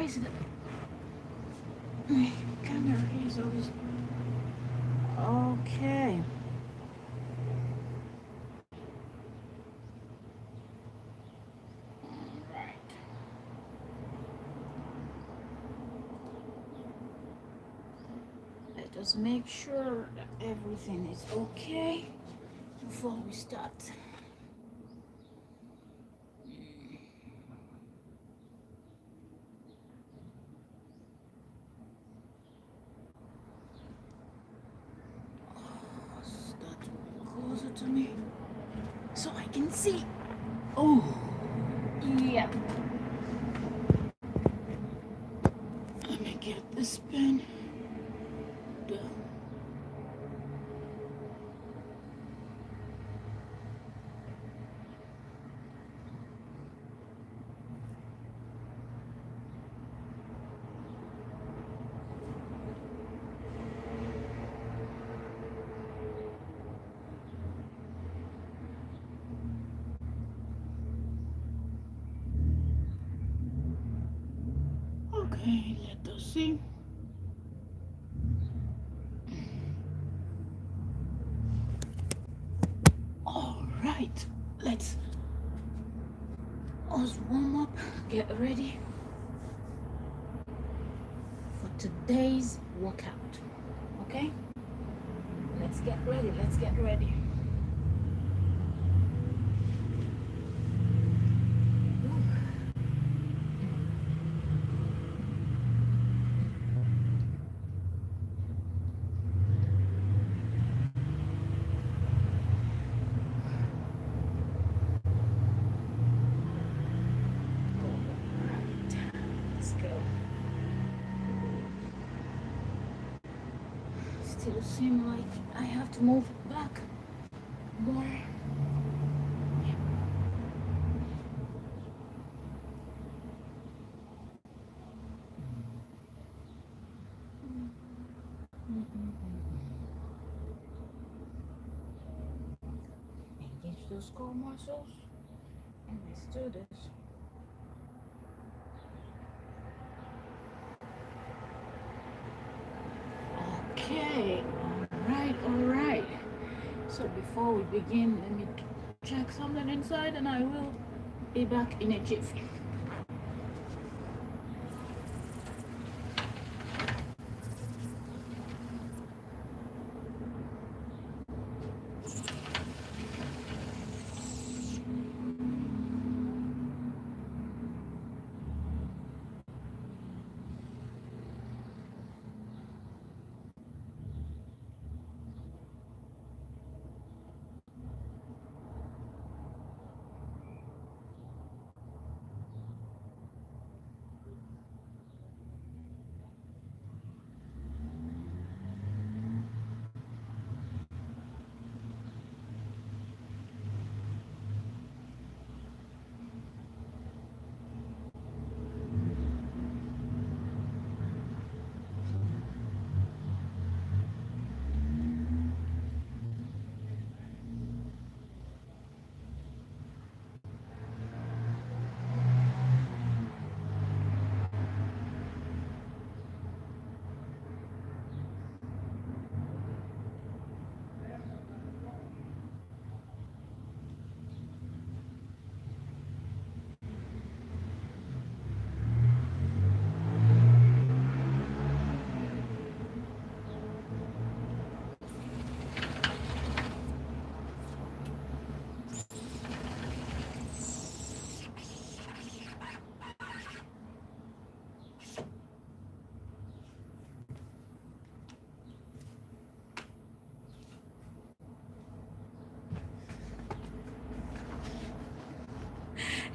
is it? My camera is always okay. Alright. Let us make sure that everything is okay before we start. Start closer to me so I can see. Oh, yeah. Let me get this pen. Okay, let us see. All right, let's warm up, get ready for today's workout. Okay, let's get ready. Let's get ready. Let's go. Still seem like I have to move back more. Engage those core muscles and let's do this. Okay, all right. So before we begin, let me check something inside and I will be back in a jiffy.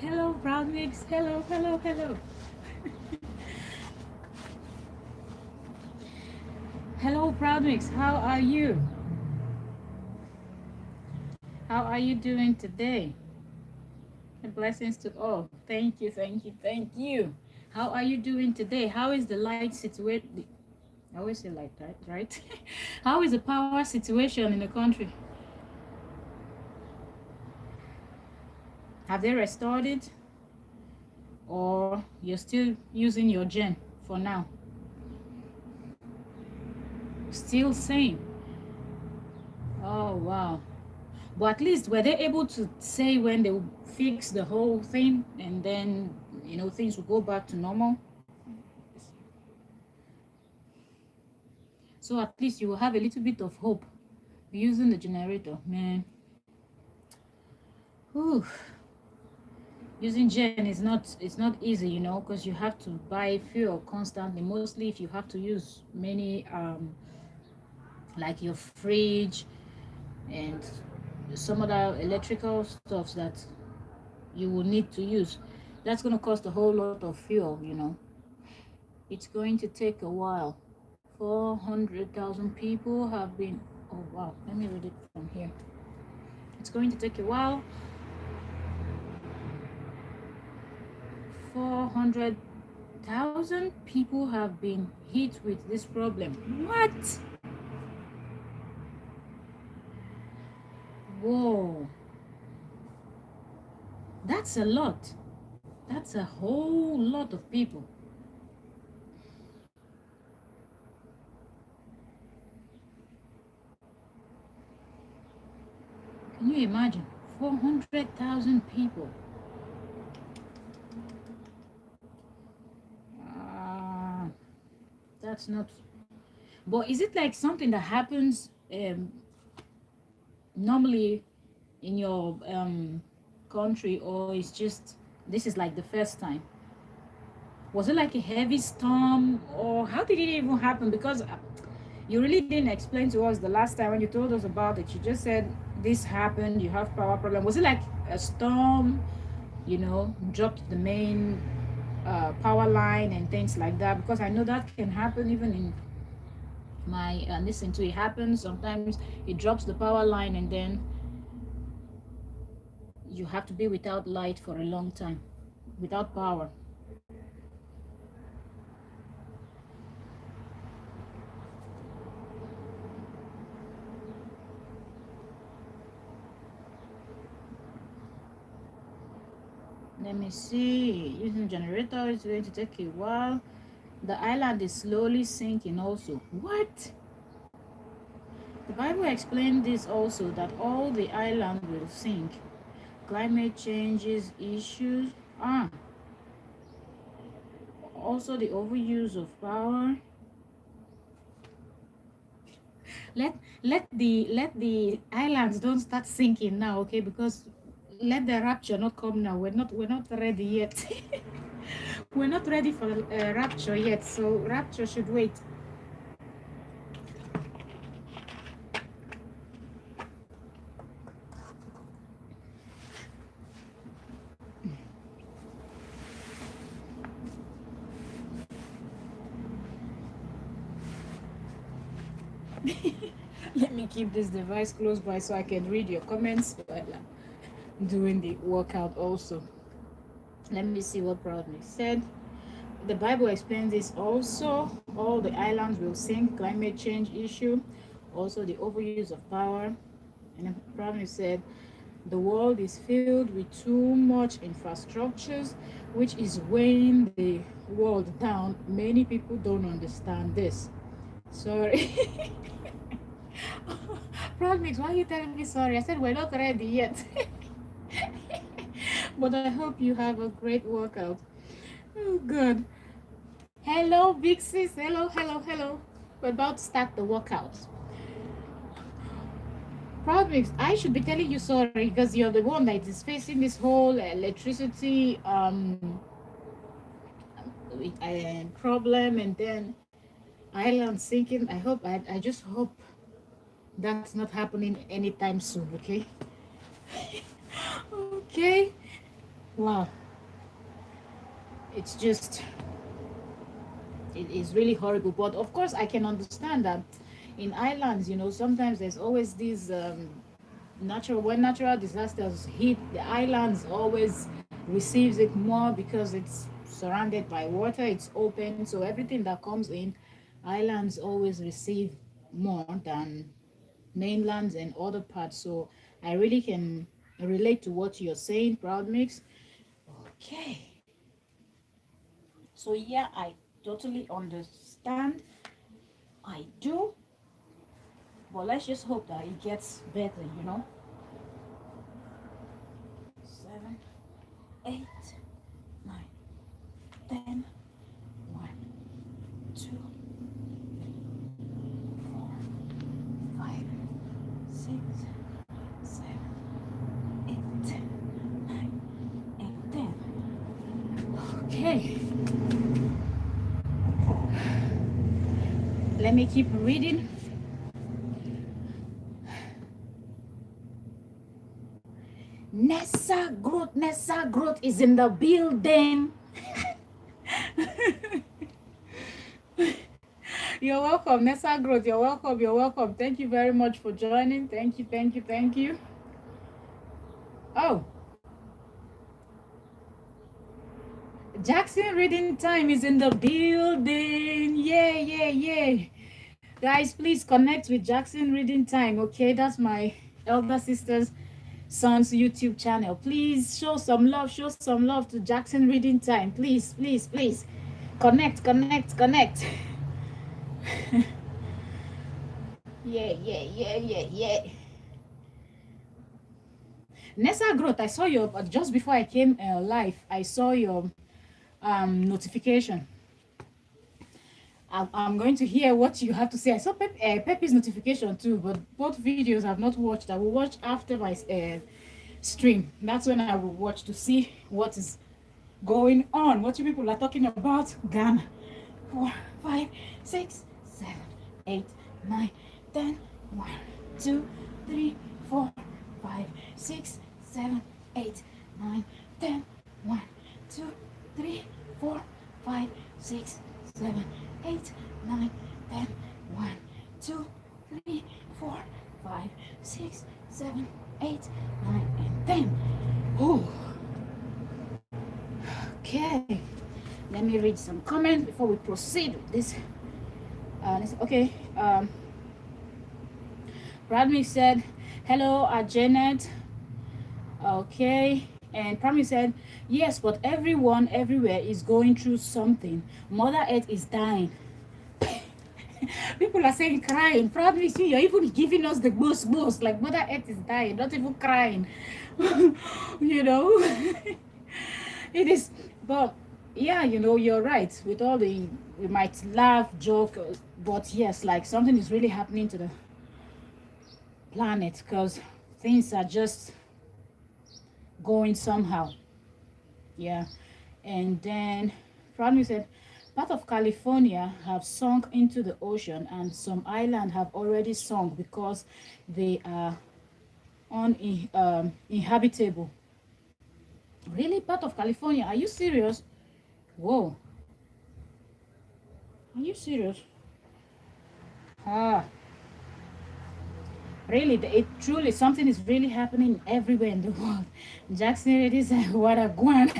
Hello, Proud Mix. Hello, hello, hello. Hello, Proud Mix. How are you? How are you doing today? And blessings to all. Thank you, thank you, thank you. How are you doing today? How is the light situation? I always say like that, right? How is the power situation in the country? Have they restored it? or you're still using your gen for now? Still same. Oh wow. But at least were they able to say when they will fix the whole thing, and then things will go back to normal? So at least you will have a little bit of hope using the generator, man. Whew. Using gen is not easy, because you have to buy fuel constantly, mostly if you have to use many like your fridge and some other electrical stuffs that you will need to use. That's going to cost a whole lot of fuel. It's going to take a while. 400,000 people have been, oh wow, let me read it from here. It's going to take a while. 400,000 people have been hit with this problem. What? Whoa. That's a lot. That's a whole lot of people. Can you imagine? 400,000 people. That's not. But is it like something that happens normally in your country, or it's just this is like the first time? Was it like a heavy storm, or how did it even happen? Because you really didn't explain to us the last time when you told us about it. You just said this happened, you have power problem. Was it like a storm, dropped the main power line and things like that? Because I know that can happen even in my listen to it happens sometimes. It drops the power line and then you have to be without light for a long time, without power. Let me see. Using generator is going to take a while. The island is slowly sinking also. What? The Bible explained this also, that all the island will sink. Climate changes issues. Also the overuse of power. Let the islands don't start sinking now, okay? Because let the rapture not come now. We're not ready yet. We're not ready for rapture yet, so rapture should wait. Let me keep this device close by so I can read your comments while I'm doing the workout also. Let me see what Proudly said. The Bible explains this also. All the islands will sink, climate change issue, also the overuse of power. And Proudly said, the world is filled with too much infrastructures, which is weighing the world down. Many people don't understand this. Sorry. Promise, why are you telling me sorry? I said we're not ready yet. But I hope you have a great workout. Oh, good. Hello, big sis. Hello. We're about to start the workout. Promise, I should be telling you sorry because you're the one that is facing this whole electricity problem, and then island sinking. I just hope that's not happening anytime soon, okay? Okay. Wow. It's just, it is really horrible. But of course, I can understand that in islands, sometimes there's always these when natural disasters hit, the islands always receives it more because it's surrounded by water, it's open, so everything that comes in, islands always receive more than mainlands and other parts. So I really can relate to what you're saying, Proud Mix. Okay. So yeah, I totally understand. I do. But let's just hope that it gets better, you know. 7, 8, 9, 10, 1, 2, 4, 5, 6, 7, 8, 9, and 10. Okay. Let me keep reading. Nessa Growth is in the building. You're welcome, Nessa Growth. You're welcome. You're welcome. Thank you very much for joining. Thank you. Thank you. Thank you. Oh, Jackson Reading Time is in the building. Yay, yay, yay. Guys, please connect with Jackson Reading Time. Okay, that's my elder sister's son's YouTube channel. Please show some love. Show some love to Jackson Reading Time. Please, please, please. Connect, connect, connect. Yeah, yeah, yeah, yeah, yeah. Nessa Growth, I saw your, just before I came live, I saw your notification. I'm going to hear what you have to say. I saw Pepe's notification too, but both videos I've not watched. I will watch after my stream. That's when I will watch to see what is going on, what you people are talking about. Ghana. 4, 5, 6, 7, 8, 9, 10, 1, 2, 3, 4, 5, 6, 7, 8, 9, 10, 1, 2, 3, 4, 5, 6, 7, 8, 9, 10, 1, 2, 3, 4, 5, 6, 7, 8, 9, and 10. Oh. Okay. Let me read some comments before we proceed with this. Okay. Bradley said, hello, Janet. Okay. And Prami said, yes, but everyone everywhere is going through something. Mother Earth is dying. People are saying crying. Probably see, you're even giving us the boost. Like Mother Earth is dying, not even crying. You know? It is, but yeah, you know, you're right. With all the, we might laugh, joke, but yes, like something is really happening to the planet because things are just going somehow. Yeah. And then Franny said, part of California have sunk into the ocean and some islands have already sunk because they are uninhabitable. Really? Part of California? Are you serious? Whoa. Are you serious? Ah. Really, it truly, something is really happening everywhere in the world. Jackson, it is what a guan.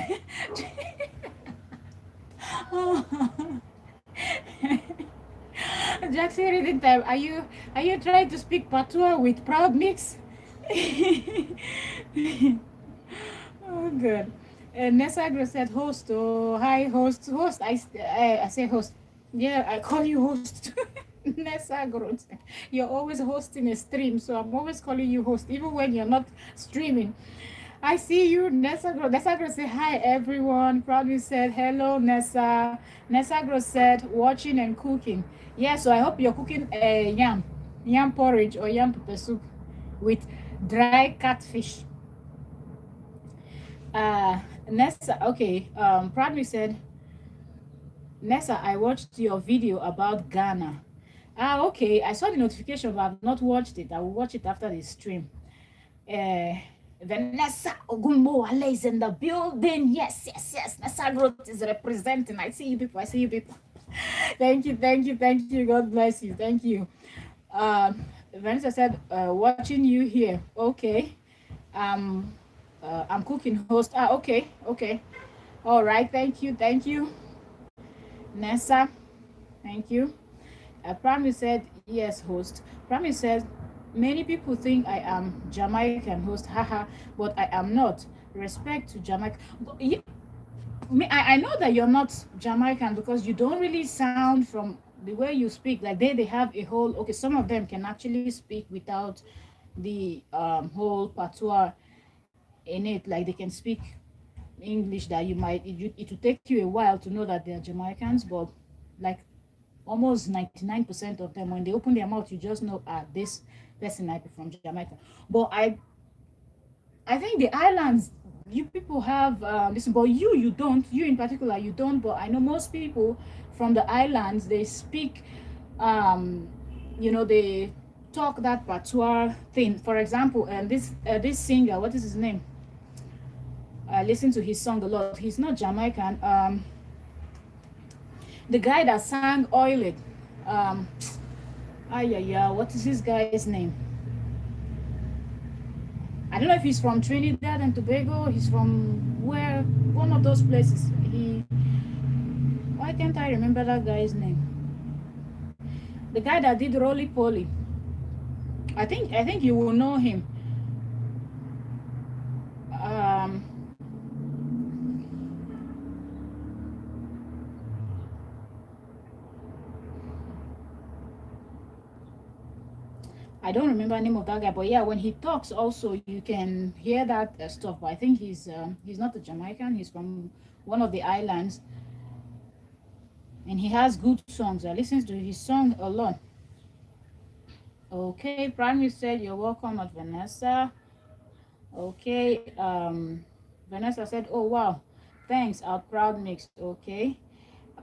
Jackson, reading time. Are you trying to speak patois with proud mix? Oh, good. Nessa said host. Oh, hi, host. Host. I say host. Yeah, I call you host. Nessa, you're always hosting a stream, so I'm always calling you host, even when you're not streaming. I see you, Nessa. Nessa say hi, everyone. Proudly said hello, Nessa. Nessa said watching and cooking. Yeah, so I hope you're cooking yam porridge or yam pepper soup with dry catfish. Nessa, okay. Proudly said, Nessa, I watched your video about Ghana. Ah, okay. I saw the notification, but I've not watched it. I will watch it after the stream. Vanessa Ogumbo is in the building. Yes, yes, yes. Nessa Growth is representing. I see you people. I see you people. Thank you, thank you, thank you. God bless you. Thank you. Vanessa said, watching you here. Okay. I'm cooking host. Ah, okay, okay. All right. Thank you, thank you. Nessa, thank you. Prami said, yes, host. Prami said, many people think I am Jamaican host, haha, but I am not. Respect to Jamaica. I know that you're not Jamaican because you don't really sound from the way you speak. Like they have a whole, okay, some of them can actually speak without the whole patois in it. Like they can speak English that you might, it will take you a while to know that they're Jamaicans, but like almost 99% of them, when they open their mouth, you just know, this person might be from Jamaica. But I think the islands, you people have this, but you don't. You in particular, you don't. But I know most people from the islands, they speak, um, they talk that patois thing. For example, this singer, what is his name? I listen to his song a lot. He's not Jamaican. The guy that sang "Oil It." Um, yeah. What is this guy's name? I don't know if he's from Trinidad and Tobago. He's from where, one of those places. Why can't I remember that guy's name? The guy that did Roly Poly. I think you will know him. Um, I don't remember the name of that guy, but yeah, when he talks, also you can hear that stuff. But I think he's not a Jamaican. He's from one of the islands, and he has good songs. I listen to his song a lot. Okay, Prime said you're welcome at Vanessa. Okay, Vanessa said, oh wow, thanks, our proud mix. Okay.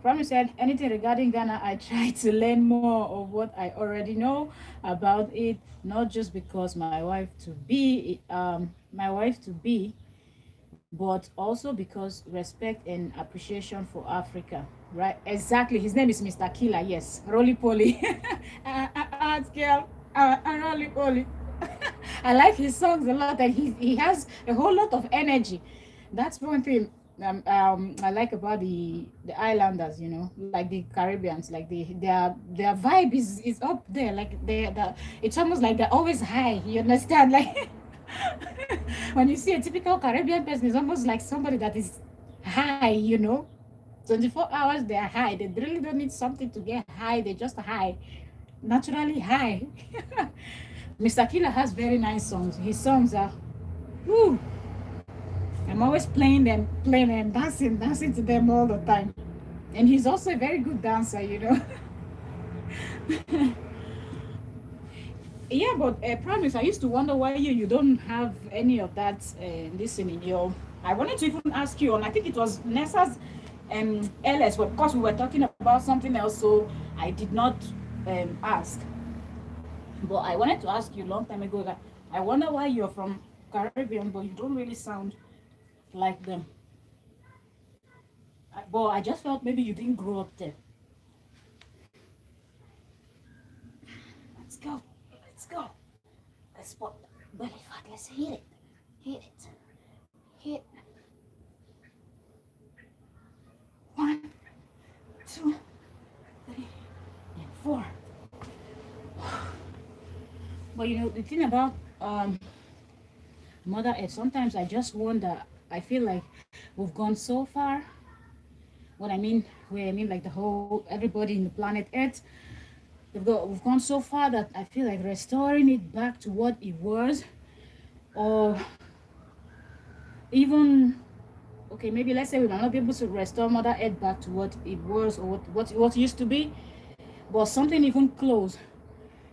Prime said, anything regarding Ghana, I try to learn more of what I already know about it, not just because my wife to be, but also because respect and appreciation for Africa. Right? Exactly. His name is Mr. Killer. Yes. Roly Poly. Girl. Roly Poly. I like his songs a lot, and he has a whole lot of energy. That's one thing I like about the islanders, like the Caribbeans, like their vibe is up there, like it's almost like they're always high. You understand? Like when you see a typical Caribbean person, it's almost like somebody that is high. 24 hours they're high. They really don't need something to get high. They just high, naturally high. Mr. Killer has very nice songs. His songs are, whoo, I'm always playing them, dancing to them all the time. And he's also a very good dancer. Yeah, but promise, I used to wonder why you don't have any of that listen in your. I wanted to even ask you on. I think it was Nessa's LS, but of course we were talking about something else, so I did not ask. But I wanted to ask you a long time ago that I wonder why you're from Caribbean, but you don't really sound like them. But I just felt maybe you didn't grow up there. Let's go. Let's go. Let's put belly fat. Let's hit it. Hit it. Hit. 1, 2, 3, and 4. But the thing about Mother Earth, sometimes I just wonder. I feel like we've gone so far. What I mean, like the whole everybody in the planet Earth, we've gone so far that I feel like restoring it back to what it was, or even, okay, maybe let's say we might not be able to restore Mother Earth back to what it was or what used to be, but something even close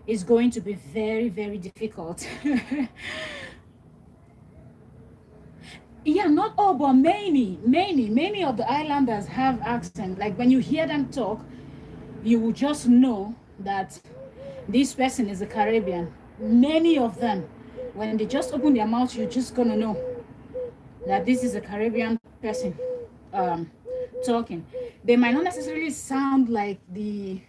is going to be very, very difficult. Yeah, not all, but many of the islanders have accent. Like when you hear them talk, you will just know that this person is a Caribbean. Many of them, when they just open their mouth, you're just gonna know that this is a Caribbean person talking. They might not necessarily sound like the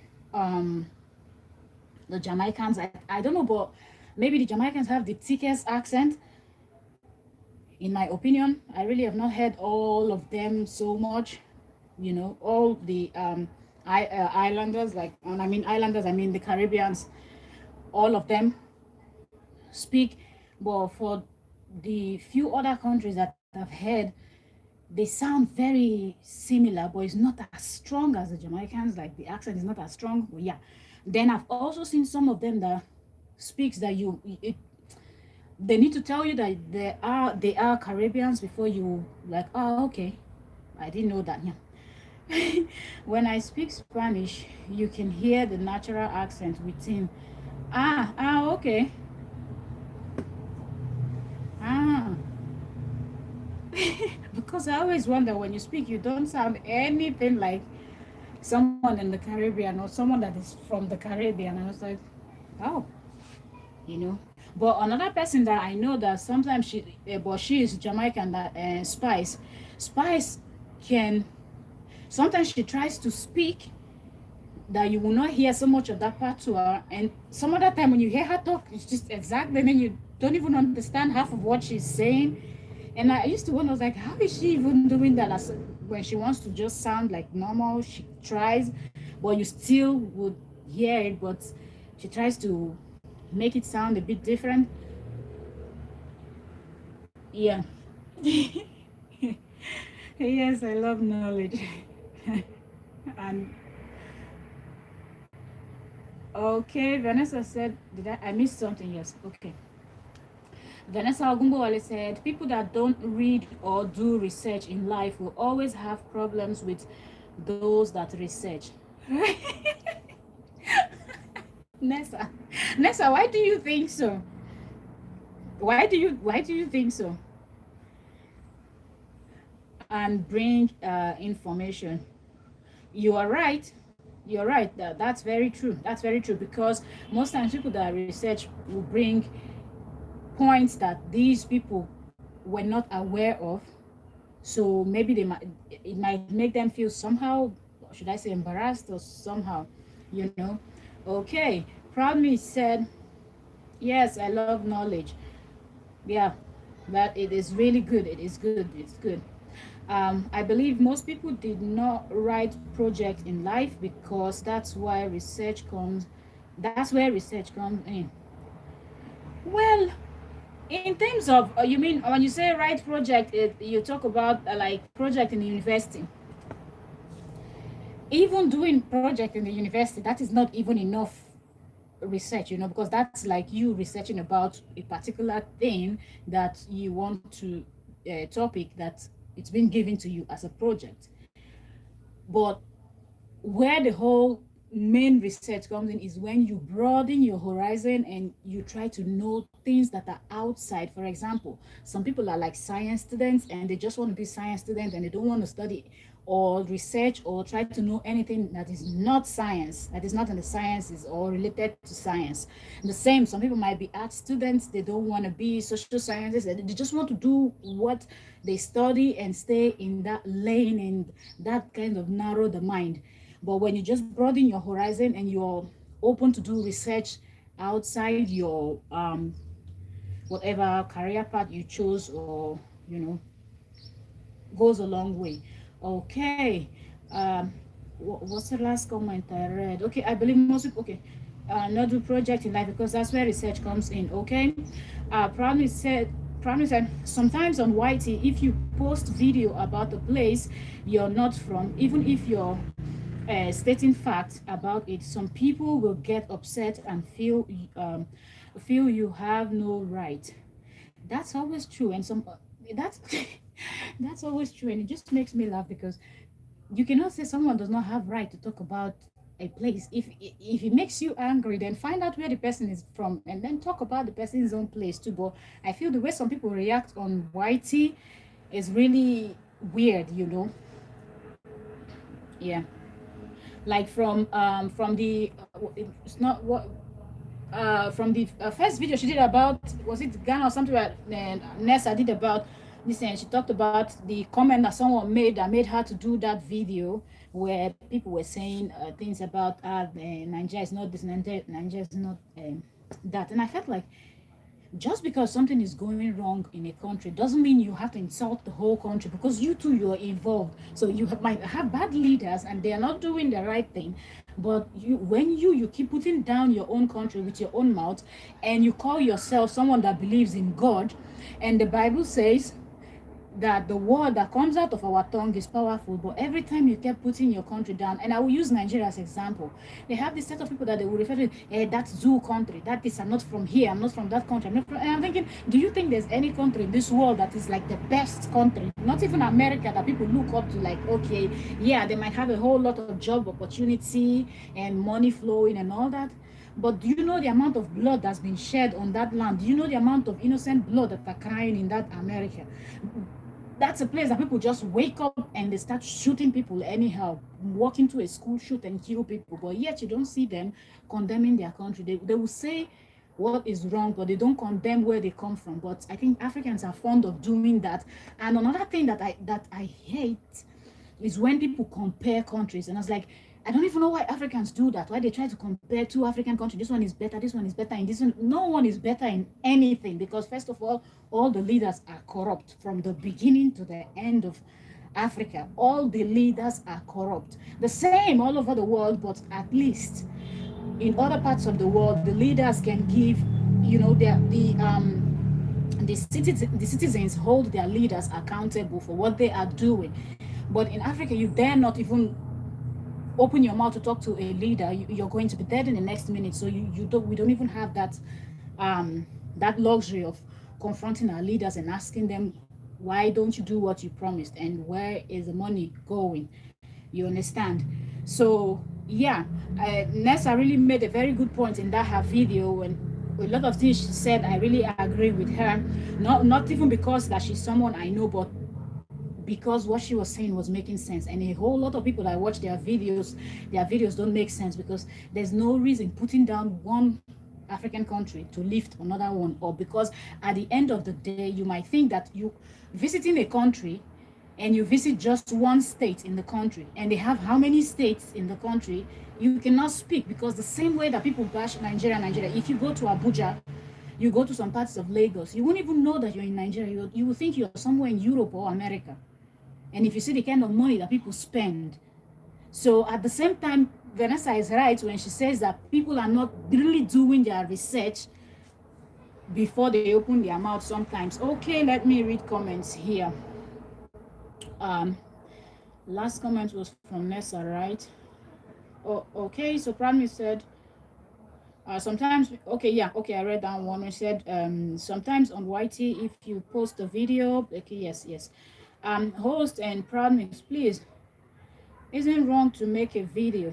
Jamaicans. I don't know, but maybe the Jamaicans have the thickest accent. In my opinion, I really have not heard all of them so much. All the islanders, I mean the Caribbeans, all of them speak. But for the few other countries that I've heard, they sound very similar, but it's not as strong as the Jamaicans. Like the accent is not as strong. But yeah. Then I've also seen some of them that speaks that they need to tell you that they are Caribbeans before you like, oh, okay, I didn't know that. Yeah. When I speak Spanish, you can hear the natural accent within. Okay. Because I always wonder, when you speak, you don't sound anything like someone in the Caribbean or someone that is from the Caribbean. I was like, oh, you know. But another person that I know that sometimes she is Jamaican, that Spice can, sometimes she tries to speak that you will not hear so much of that part to her, and some other time when you hear her talk, it's just exactly, then you don't even understand half of what she's saying. And I used to wonder, I was like, how is she even doing that? As when she wants to just sound like normal, she tries, but you still would hear it, but she tries to make it sound a bit different. Yeah. Yes, I love knowledge. And okay, Vanessa said, I missed something? Yes, okay. Vanessa Ogunbowale said, people that don't read or do research in life will always have problems with those that research. Nessa, why do you think so? Why do you think so? And bring information. You are right. You're right. That's very true. That's very true, because most times people that research will bring points that these people were not aware of, so maybe it might make them feel somehow, should I say, embarrassed or somehow, you know. Okay, Proudme said, yes, I love knowledge. Yeah, that it is really good. It is good. It's good. I believe most people did not write project in life, because that's where research comes in. Well, in terms of, you mean when you say write project, you talk about like project in the university. Even doing project in the university, that is not even enough research, because that's like you researching about a particular thing that you want to, topic that it's been given to you as a project. But where the whole main research comes in is when you broaden your horizon and you try to know things that are outside. For example, some people are like science students and they just want to be science students and they don't want to study or research or try to know anything that is not science, that is not in the sciences or related to science. The same, some people might be art students, they don't want to be social scientists, they just want to do what they study and stay in that lane, and that kind of narrow the mind. But when you just broaden your horizon and you're open to do research outside your whatever career path you chose, or goes a long way. Okay. What's the last comment I read? Okay, I believe most people, okay, not do project in life, because that's where research comes in. Okay. Promise said, sometimes on YT, if you post video about the place you're not from, even if you're stating facts about it, some people will get upset and feel you have no right. That's always true, and that's that's always true, and it just makes me laugh, because you cannot say someone does not have right to talk about a place. If it makes you angry, then find out where the person is from and then talk about the person's own place too. But I feel the way some people react on YT is really weird, yeah. Like from the it's not what from the first video she did about, was it Ghana or something, that Nessa did about this, and she talked about the comment that someone made that made her to do that video, where people were saying things about Nigeria is not this, Nigeria is not that. And I felt like, just because something is going wrong in a country doesn't mean you have to insult the whole country, because you too, you're involved. So you might have bad leaders and they are not doing the right thing, but when you keep putting down your own country with your own mouth, and you call yourself someone that believes in God, and the Bible says that the word that comes out of our tongue is powerful, but every time you kept putting your country down, and I will use Nigeria as example, they have this set of people that they will refer to, that's zoo country, that is, I'm not from here, I'm not from that country, and I'm thinking, do you think there's any country in this world that is like the best country? Not even America, that people look up to, like, okay, yeah, they might have a whole lot of job opportunity and money flowing and all that. But do you know the amount of blood that's been shed on that land? Do you know the amount of innocent blood that are crying in that America? That's a place that people just wake up and they start shooting people anyhow, walk into a school, shoot and kill people. But yet you don't see them condemning their country. They will say what is wrong, but they don't condemn where they come from. But I think Africans are fond of doing that. And another thing that I hate is when people compare countries. And I was like, I don't even know why Africans do that. Why they try to compare two African countries. This one is better. This one is better. And this one, no one is better in anything, because first of all the leaders are corrupt from the beginning to the end of Africa. All the leaders are corrupt. The same all over the world, but at least in other parts of the world, the leaders can give, you know, the citizens hold their leaders accountable for what they are doing. But in Africa, you dare not even open your mouth to talk to a leader. You're going to be dead in the next minute. So we don't even have that that luxury of confronting our leaders and asking them, why don't you do what you promised, and where is the money going? You understand? So yeah, Nessa really made a very good point in that her video, and a lot of things she said, I really agree with her. Not even because that she's someone I know, but because what she was saying was making sense. And a whole lot of people that watch their videos don't make sense, because there's no reason putting down one African country to lift another one up. Because at the end of the day, you might think that you visiting a country and you visit just one state in the country, and they have how many states in the country, you cannot speak. Because the same way that people bash Nigeria, if you go to Abuja, you go to some parts of Lagos, you won't even know that you're in Nigeria. You will think you're somewhere in Europe or America. And if you see the kind of money that people spend. So at the same time, Vanessa is right when she says that people are not really doing their research before they open their mouth sometimes. Okay, let me read comments here. Last comment was from Nessa, right? Oh, okay, so Pradmi said, sometimes, okay, yeah, okay, I read that one. She said, sometimes on YT, if you post a video, okay, yes. Host and Pradmi, please, isn't wrong to make a video.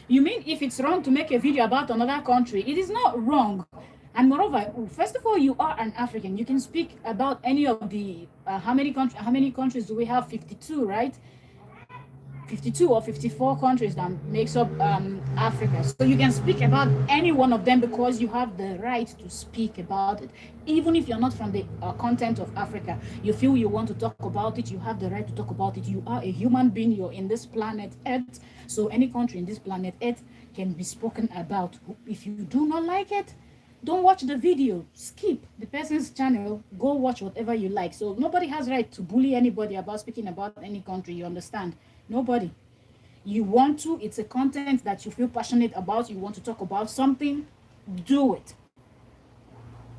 You mean if it's wrong to make a video about another country? It is not wrong. And moreover, first of all, you are an African. You can speak about any of the, how many countries do we have? 52, right? 52 or 54 countries that makes up Africa. So you can speak about any one of them because you have the right to speak about it. Even if you're not from the content of Africa, you feel you want to talk about it, you have the right to talk about it. You are a human being, you're in this planet Earth. So any country in this planet Earth can be spoken about. If you do not like it, don't watch the video, skip the person's channel, go watch whatever you like. So nobody has right to bully anybody about speaking about any country, you understand? Nobody. You want to, it's a content that you feel passionate about, you want to talk about something, do it.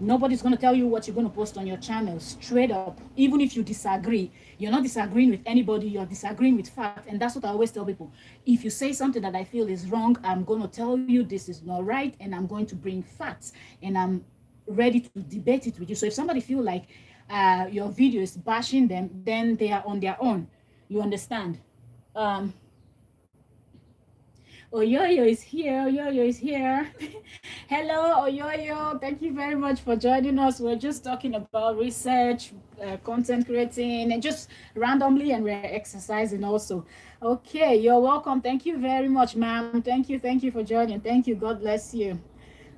Nobody's going to tell you what you're going to post on your channel, straight up. Even if you disagree, you're not disagreeing with anybody, you're disagreeing with fact. And that's what I always tell people. If you say something that I feel is wrong, I'm going to tell you this is not right, and I'm going to bring facts, and I'm ready to debate it with you. So if somebody feel like your video is bashing them, then they are on their own. You understand? Oyoyo is here. Oyoyo is here. Hello, Oyoyo. Thank you very much for joining us. We're just talking about research, content creating, and just randomly, and we're exercising also. Okay, you're welcome. Thank you very much, ma'am. Thank you for joining. Thank you. God bless you.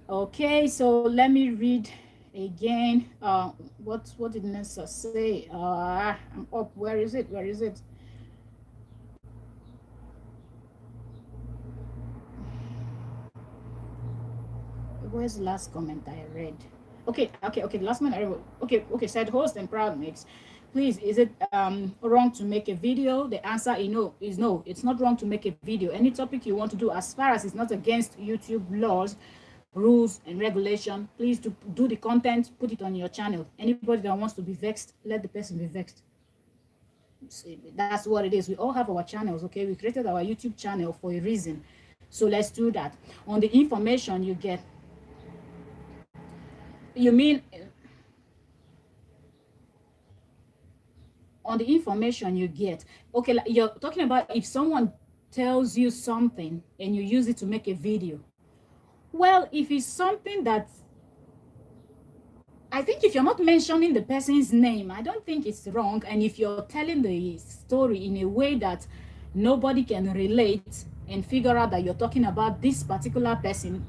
Okay, so let me read again. What did Nessa say? I'm up. Where is it? Where's the last comment I read? Okay, the last comment I read. Okay, said host and proud mix. Please, is it wrong to make a video? The answer is no. It's not wrong to make a video. Any topic you want to do, as far as it's not against YouTube laws, rules and regulation. Please do the content, put it on your channel. Anybody that wants to be vexed, let the person be vexed. See, that's what it is. We all have our channels, okay? We created our YouTube channel for a reason. So let's do that. On the information you get, you mean on the information you get, okay, like you're talking about if someone tells you something and you use it to make a video. Well, if it's something that, I think if you're not mentioning the person's name, I don't think it's wrong. And if you're telling the story in a way that nobody can relate and figure out that you're talking about this particular person,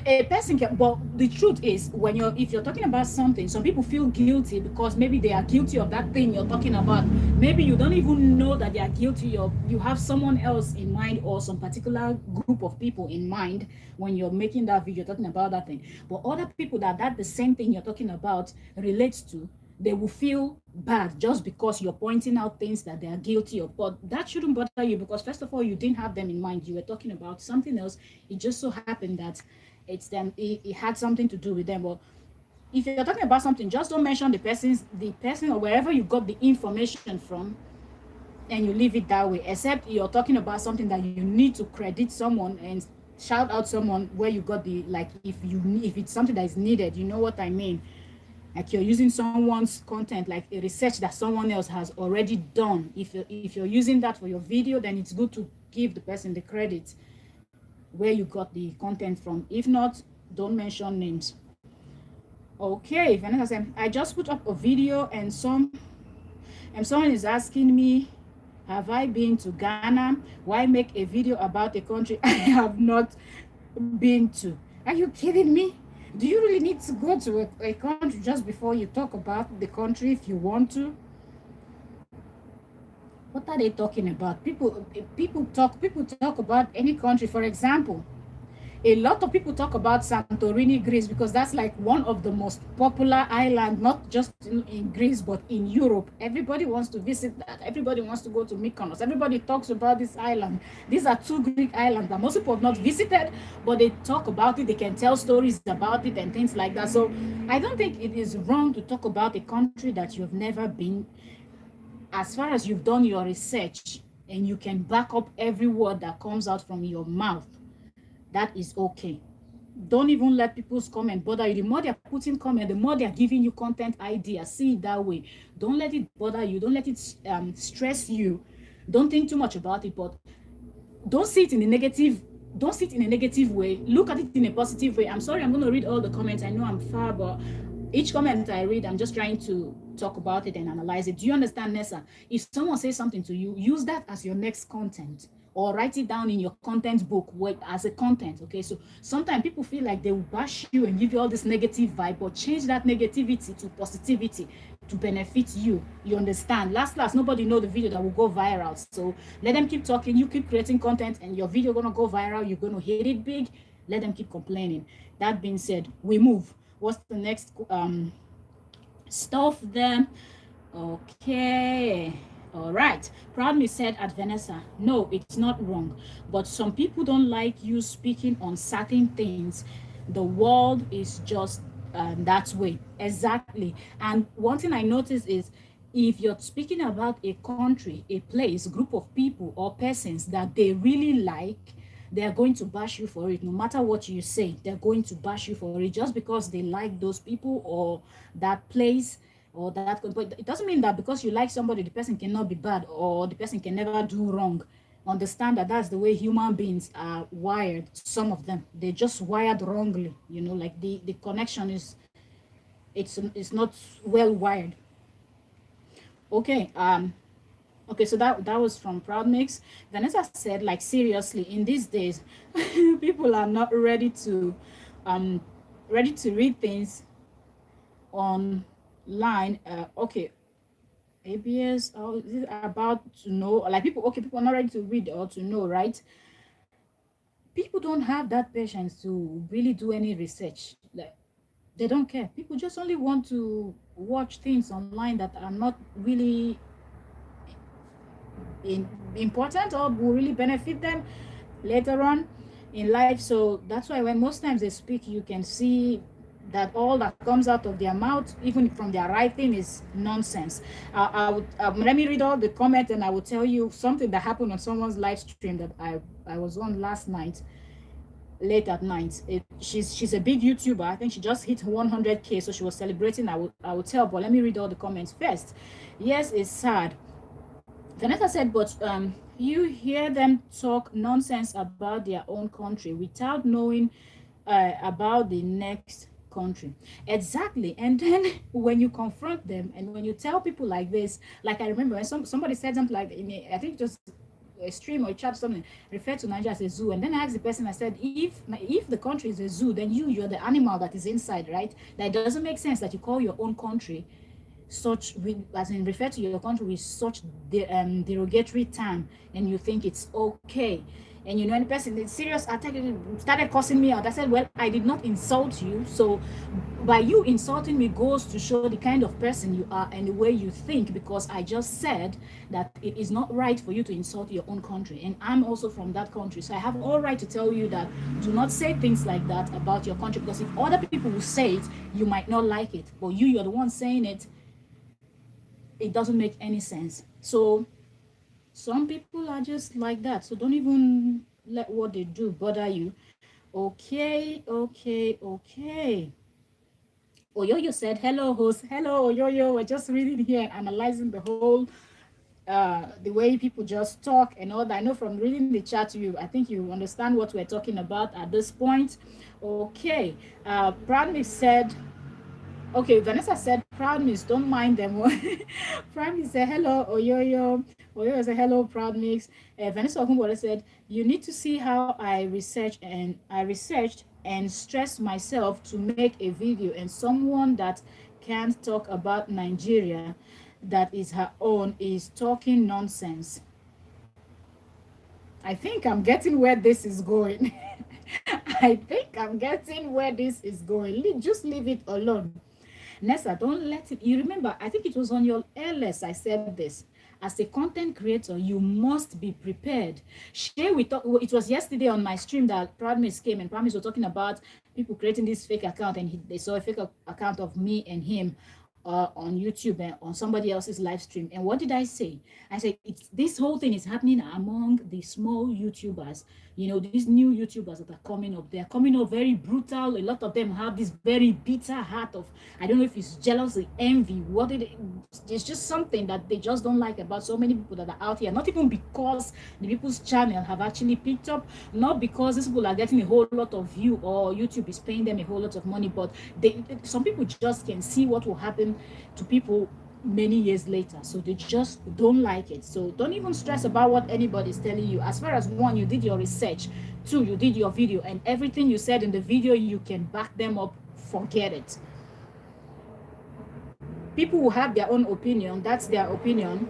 a person can, but the truth is, when if you're talking about something, some people feel guilty because maybe they are guilty of that thing you're talking about. Maybe you don't even know that they are guilty of, you have someone else in mind or some particular group of people in mind when you're making that video talking about that thing. But other people that the same thing you're talking about relates to, they will feel bad just because you're pointing out things that they are guilty of. But that shouldn't bother you, because first of all, you didn't have them in mind. You were talking about something else. It just so happened that it's them, it had something to do with them. But if you're talking about something, just don't mention the person or wherever you got the information from, and you leave it that way. Except you're talking about something that you need to credit someone and shout out someone where you got the, like, if it's something that is needed, you know what I mean. Like you're using someone's content, like a research that someone else has already done. If you're using that for your video, then it's good to give the person the credit where you got the content from. If not, don't mention names. Okay, Vanessa said, I just put up a video and someone is asking me, have I been to Ghana? Why make a video about a country I have not been to? Are you kidding me? Do you really need to go to a country just before you talk about the country if you want to? What are they talking about? People talk about any country. For example, a lot of people talk about Santorini, Greece, because that's like one of the most popular islands, not just in Greece, but in Europe. Everybody wants to visit that. Everybody wants to go to Mykonos. Everybody talks about this island. These are two Greek islands that most people have not visited, but they talk about it. They can tell stories about it and things like that. So I don't think it is wrong to talk about a country that you've never been, as far as you've done your research and you can back up every word that comes out from your mouth. That is okay. Don't even let people's comment bother you. The more they're putting comment, the more they're giving you content ideas. See it that way. Don't let it bother you. Don't let it stress you. Don't think too much about it, but don't see it in a negative. Don't see it in a negative way. Look at it in a positive way. I'm sorry, I'm going to read all the comments. I know I'm far, but each comment I read, I'm just trying to talk about it and analyze it. Do you understand, Nessa? If someone says something to you, use that as your next content, or write it down in your content book as a content. Okay, so sometimes people feel like they will bash you and give you all this negative vibe, but change that negativity to positivity to benefit you. You understand? Last, nobody know the video that will go viral. So let them keep talking. You keep creating content and your video gonna go viral. You're gonna hit it big. Let them keep complaining. That being said, we move. What's the next stuff then? Okay. All right. Proudly said at Vanessa, no, it's not wrong. But some people don't like you speaking on certain things. The world is just that way. Exactly. And one thing I noticed is, if you're speaking about a country, a place, group of people or persons that they really like, they're going to bash you for it. No matter what you say, they're going to bash you for it just because they like those people or that place or that. But it doesn't mean that because you like somebody, the person cannot be bad or the person can never do wrong. Understand that that's the way human beings are wired. Some of them, they're just wired wrongly. You know, like the connection is, it's not well wired. Okay. Okay, so that was from Proud Mix. Vanessa said, like, seriously, in these days, people are not ready to read things online. Okay, ABS. Oh, is it about to know? Like people are not ready to read or to know, right? People don't have that patience to really do any research. Like, they don't care. People just only want to watch things online that are not really important or will really benefit them later on. in life. So that's why when most times they speak, you can see that all that comes out of their mouth, even from their writing, is nonsense. I would let me read all the comments, and I will tell you something that happened on someone's live stream that I was on last night, late at night. She's a big YouTuber. I think she just hit 100K, so she was celebrating. I will tell, but let me read all the comments first. Yes, it's sad. Vanessa said, but you hear them talk nonsense about their own country without knowing about the next country. Exactly. And then when you confront them and when you tell people like this, like I remember when somebody said something like, I think just a stream or a chat or something, referred to Nigeria as a zoo. And then I asked the person, I said, if the country is a zoo, then you're the animal that is inside, right? That doesn't make sense that you call your own country such, as in refer to your country with such derogatory term, and you think it's okay. And you know, any person, the serious attack, started cursing me out. I said, well, I did not insult you. So by you insulting me goes to show the kind of person you are and the way you think, because I just said that it is not right for you to insult your own country. And I'm also from that country. So I have all right to tell you that do not say things like that about your country, because if other people will say it, you might not like it. But you're the one saying it. It doesn't make any sense. So some people are just like that. So don't even let what they do bother you. Okay. Oyoyo said, hello, host. Hello, Oyoyo. We're just reading here and analyzing the whole, the way people just talk and all that. I know from reading the chat, I think you understand what we're talking about at this point. Okay. Proudly said, okay, Vanessa said, Proud Mix, don't mind them. Proud Mix said, hello, Oyoyo. Oyoyo said, hello, Proud Mix. Vanessa Okunbole said, you need to see how I researched and stressed myself to make a video, and someone that can't talk about Nigeria that is her own is talking nonsense. I think I'm getting where this is going. I think I'm getting where this is going. Just leave it alone. Nessa, don't let it. You remember, I think it was on your LS I said this. As a content creator, you must be prepared. It was yesterday on my stream that Proudmiss came, and Proudmiss was talking about people creating this fake account, and they saw a fake account of me and him on YouTube and on somebody else's live stream. And what did I say? I said, this whole thing is happening among the small YouTubers. You know, these new YouTubers that are coming up, they're coming up very brutal. A lot of them have this very bitter heart of, I don't know if it's jealousy, envy, it's just something that they just don't like about so many people that are out here. Not even because the people's channel have actually picked up, not because these people are getting a whole lot of view or YouTube is paying them a whole lot of money, but some people just can see what will happen to people many years later, so they just don't like it. So don't even stress about what anybody's telling you. As far as one, you did your research, two, you did your video, and everything you said in the video, you can back them up. Forget it. People who have their own opinion, that's their opinion.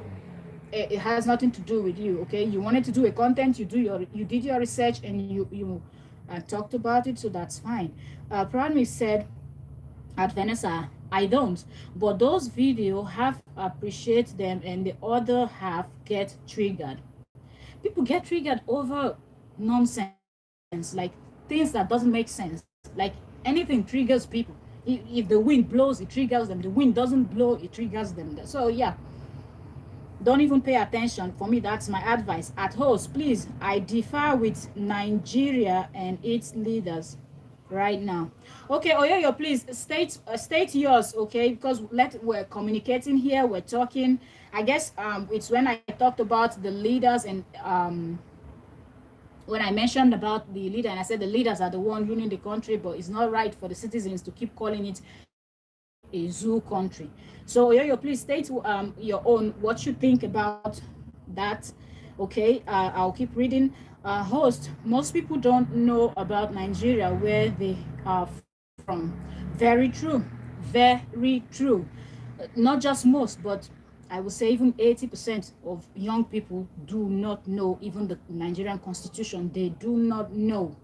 It has nothing to do with you. Okay, you wanted to do a content, you did your research, and you talked about it, so that's fine. Proudmiss said at Vanessa, I don't, but those videos half appreciate them and the other half get triggered. People get triggered over nonsense, like things that doesn't make sense. Like anything triggers people. If the wind blows, it triggers them. The wind doesn't blow, it triggers them. So yeah, don't even pay attention. For me, that's my advice. At host, please, I differ with Nigeria and its leaders right now. Okay, Oyoyo, please state yours, okay? Because we're communicating here, we're talking. I guess it's when I talked about the leaders, and when I mentioned about the leader, and I said the leaders are the one ruling the country, but it's not right for the citizens to keep calling it a zoo country. So Oyoyo, please state your own, what you think about that. Okay, I'll keep reading. Host, most people don't know about Nigeria, where they are from. Very true, very true. Not just most, but I would say even 80% of young people do not know even the Nigerian constitution. They do not know.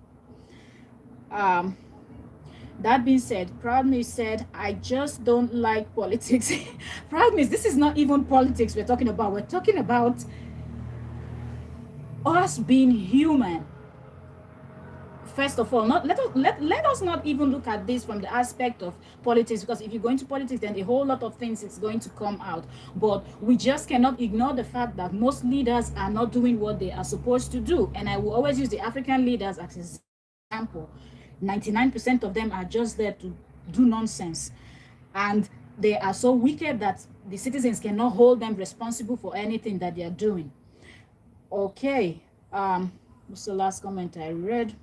That being said, Proudmiss said, I just don't like politics. Proudmiss, this is not even politics we're talking about. We're talking about us being human. first of all, not let us not even look at this from the aspect of politics, because if you go into politics, then a whole lot of things is going to come out. But we just cannot ignore the fact that most leaders are not doing what they are supposed to do. And I will always use the African leaders as an example. 99% of them are just there to do nonsense, and they are so wicked that the citizens cannot hold them responsible for anything that they are doing. Okay, what's the last comment I read?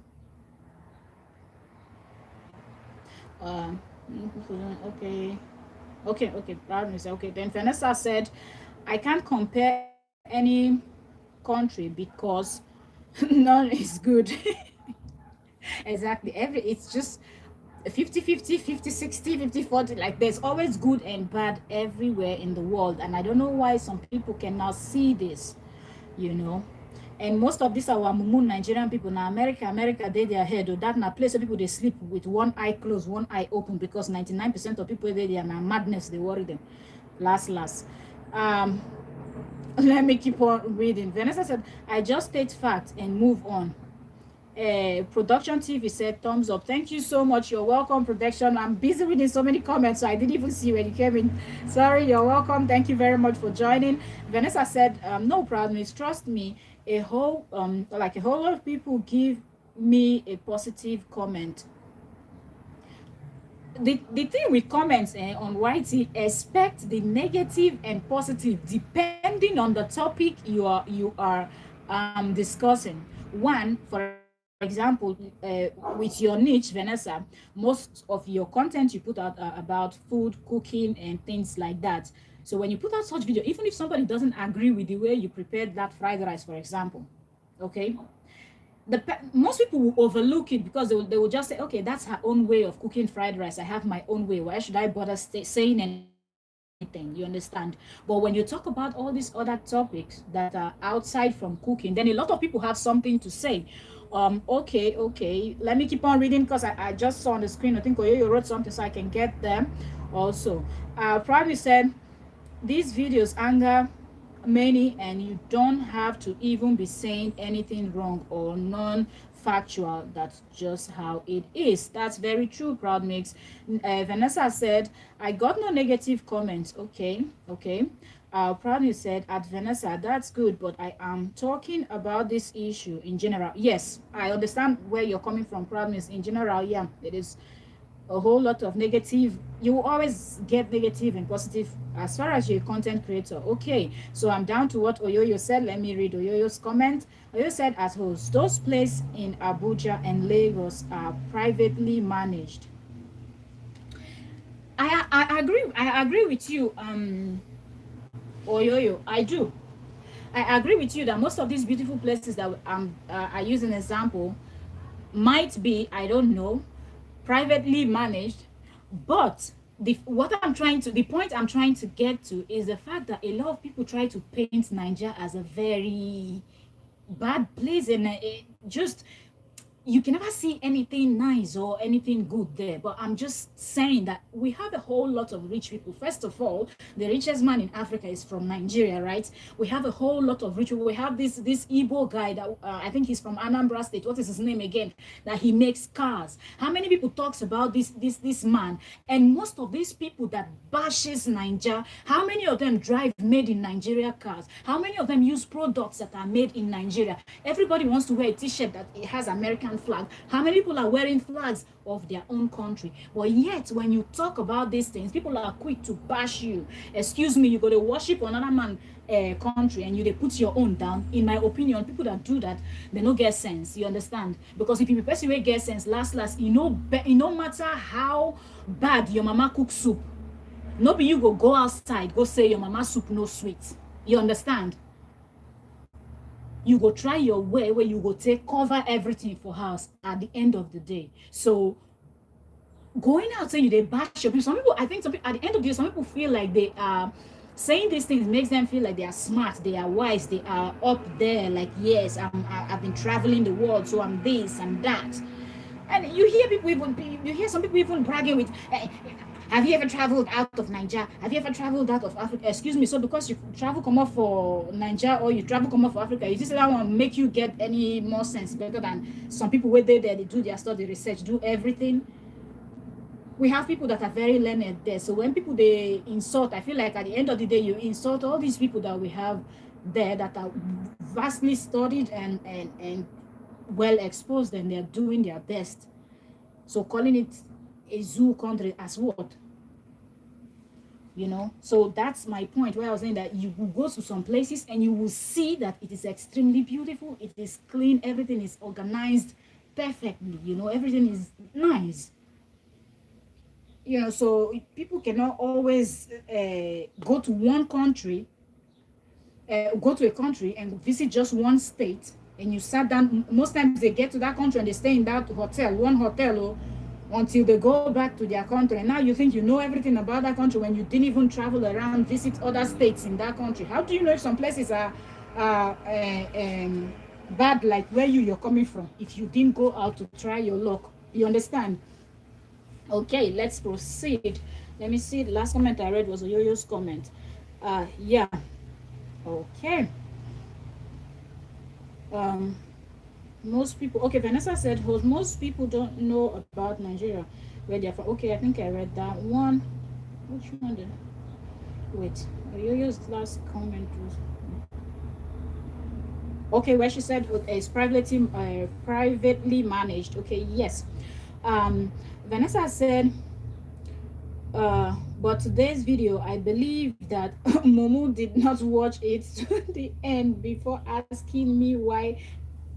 Okay, pardon me. Okay, then Vanessa said, I can't compare any country because none is good. Exactly. It's just 50-50, 50-60, 50-40. Like, there's always good and bad everywhere in the world, and I don't know why some people cannot see this, you know. And most of these our mumu Nigerian people now, America they their head, or that na place where people they sleep with one eye closed, one eye open, because 99% of people they are now madness, they worry them. Last. Let me keep on reading. Vanessa said, I just state facts and move on. Production TV said thumbs up. Thank you so much. You're welcome, production. I'm busy reading so many comments, so I didn't even see when you came in. Sorry. You're welcome. Thank you very much for joining. Vanessa said, no problem. Trust me, a whole lot of people give me a positive comment. The thing with comments on YT, expect the negative and positive depending on the topic you are discussing. One, for example, with your niche, Vanessa, most of your content you put out about food, cooking, and things like that. So when you put out such video, even if somebody doesn't agree with the way you prepared that fried rice, for example, okay, most people will overlook it because they will just say, okay, that's her own way of cooking fried rice. I have my own way. Why should I bother saying anything? You understand? But when you talk about all these other topics that are outside from cooking, then a lot of people have something to say. Okay, let me keep on reading, because I just saw on the screen, I think Oyoyo wrote something, so I can get them also. Probably said, these videos anger many, and you don't have to even be saying anything wrong or non-factual. That's just how it is. That's very true, Proud Mix. Vanessa said, I got no negative comments. Okay. Proudly said, at Vanessa, that's good, but I am talking about this issue in general. Yes, I understand where you're coming from, Proudly. In general, yeah, it is a whole lot of negative. You will always get negative and positive as far as you're a content creator. Okay, so I'm down to what Oyoyo said. Let me read Oyoyo's comment. Oyoyo said, as host, those places in Abuja and Lagos are privately managed. I agree with you, Oyoyo. I do. I agree with you that most of these beautiful places that I use an example might be, I don't know, privately managed, but the point I'm trying to get to is the fact that a lot of people try to paint Nigeria as a very bad place, and just you can never see anything nice or anything good there. But I'm just saying that we have a whole lot of rich people. First of all, the richest man in Africa is from Nigeria, right? We have a whole lot of rich people. We have this Igbo guy that I think he's from Anambra State. What is his name again? That he makes cars. How many people talks about this man? And most of these people that bashes Nigeria, how many of them drive made in Nigeria cars? How many of them use products that are made in Nigeria? Everybody wants to wear a t-shirt that it has American flag. How many people are wearing flags of their own country? But yet, when you talk about these things, people are quick to bash you. Excuse me, you go to worship another man country and they put your own down. In my opinion, people that do that, they don't get sense. You understand? Because if you person will get sense, last, no matter how bad your mama cooks soup, nobody you go outside, go say your mama soup no sweet. You understand? You go try your way where you go take cover everything for house at the end of the day. So going out saying they bash your people, some people, I think some people, at the end of the day, some people feel like they are saying these things makes them feel like they are smart, they are wise, they are up there, like, yes, I've been traveling the world, so I'm this and that. And you hear people even, you hear some people even bragging with, Have you ever traveled out of Nigeria? Have you ever traveled out of Africa? Excuse me. So because you travel come up for Nigeria or you travel come up for Africa, is this that one make you get any more sense better than some people where they do their study, research, do everything? We have people that are very learned there. So when people they insult, I feel like at the end of the day, you insult all these people that we have there that are vastly studied and well exposed, and they're doing their best. So calling it a zoo country as what? You know, so that's my point where I was saying that you will go to some places and you will see that it is extremely beautiful, it is clean, everything is organized perfectly, you know, everything is nice. You know, so people cannot always go to one country, go to a country and visit just one state, and you sat down. Most times they get to that country and they stay in that hotel, one hotel, until they go back to their country. And now you think you know everything about that country when you didn't even travel around, visit other states in that country. How do you know if some places are bad, like where you're coming from, if you didn't go out to try your luck? You understand? Okay, let's proceed. Let me see. The last comment I read was a Yo-Yo's comment. Yeah. Okay. Most people. Okay, Vanessa said most people don't know about Nigeria, where they're from. Okay, I think I read that one. Which one did? Wait. Yo-Yo's last comment was. Okay, where she said it's privately managed. Okay, yes. Vanessa said, but today's video, I believe that Momo did not watch it to the end before asking me why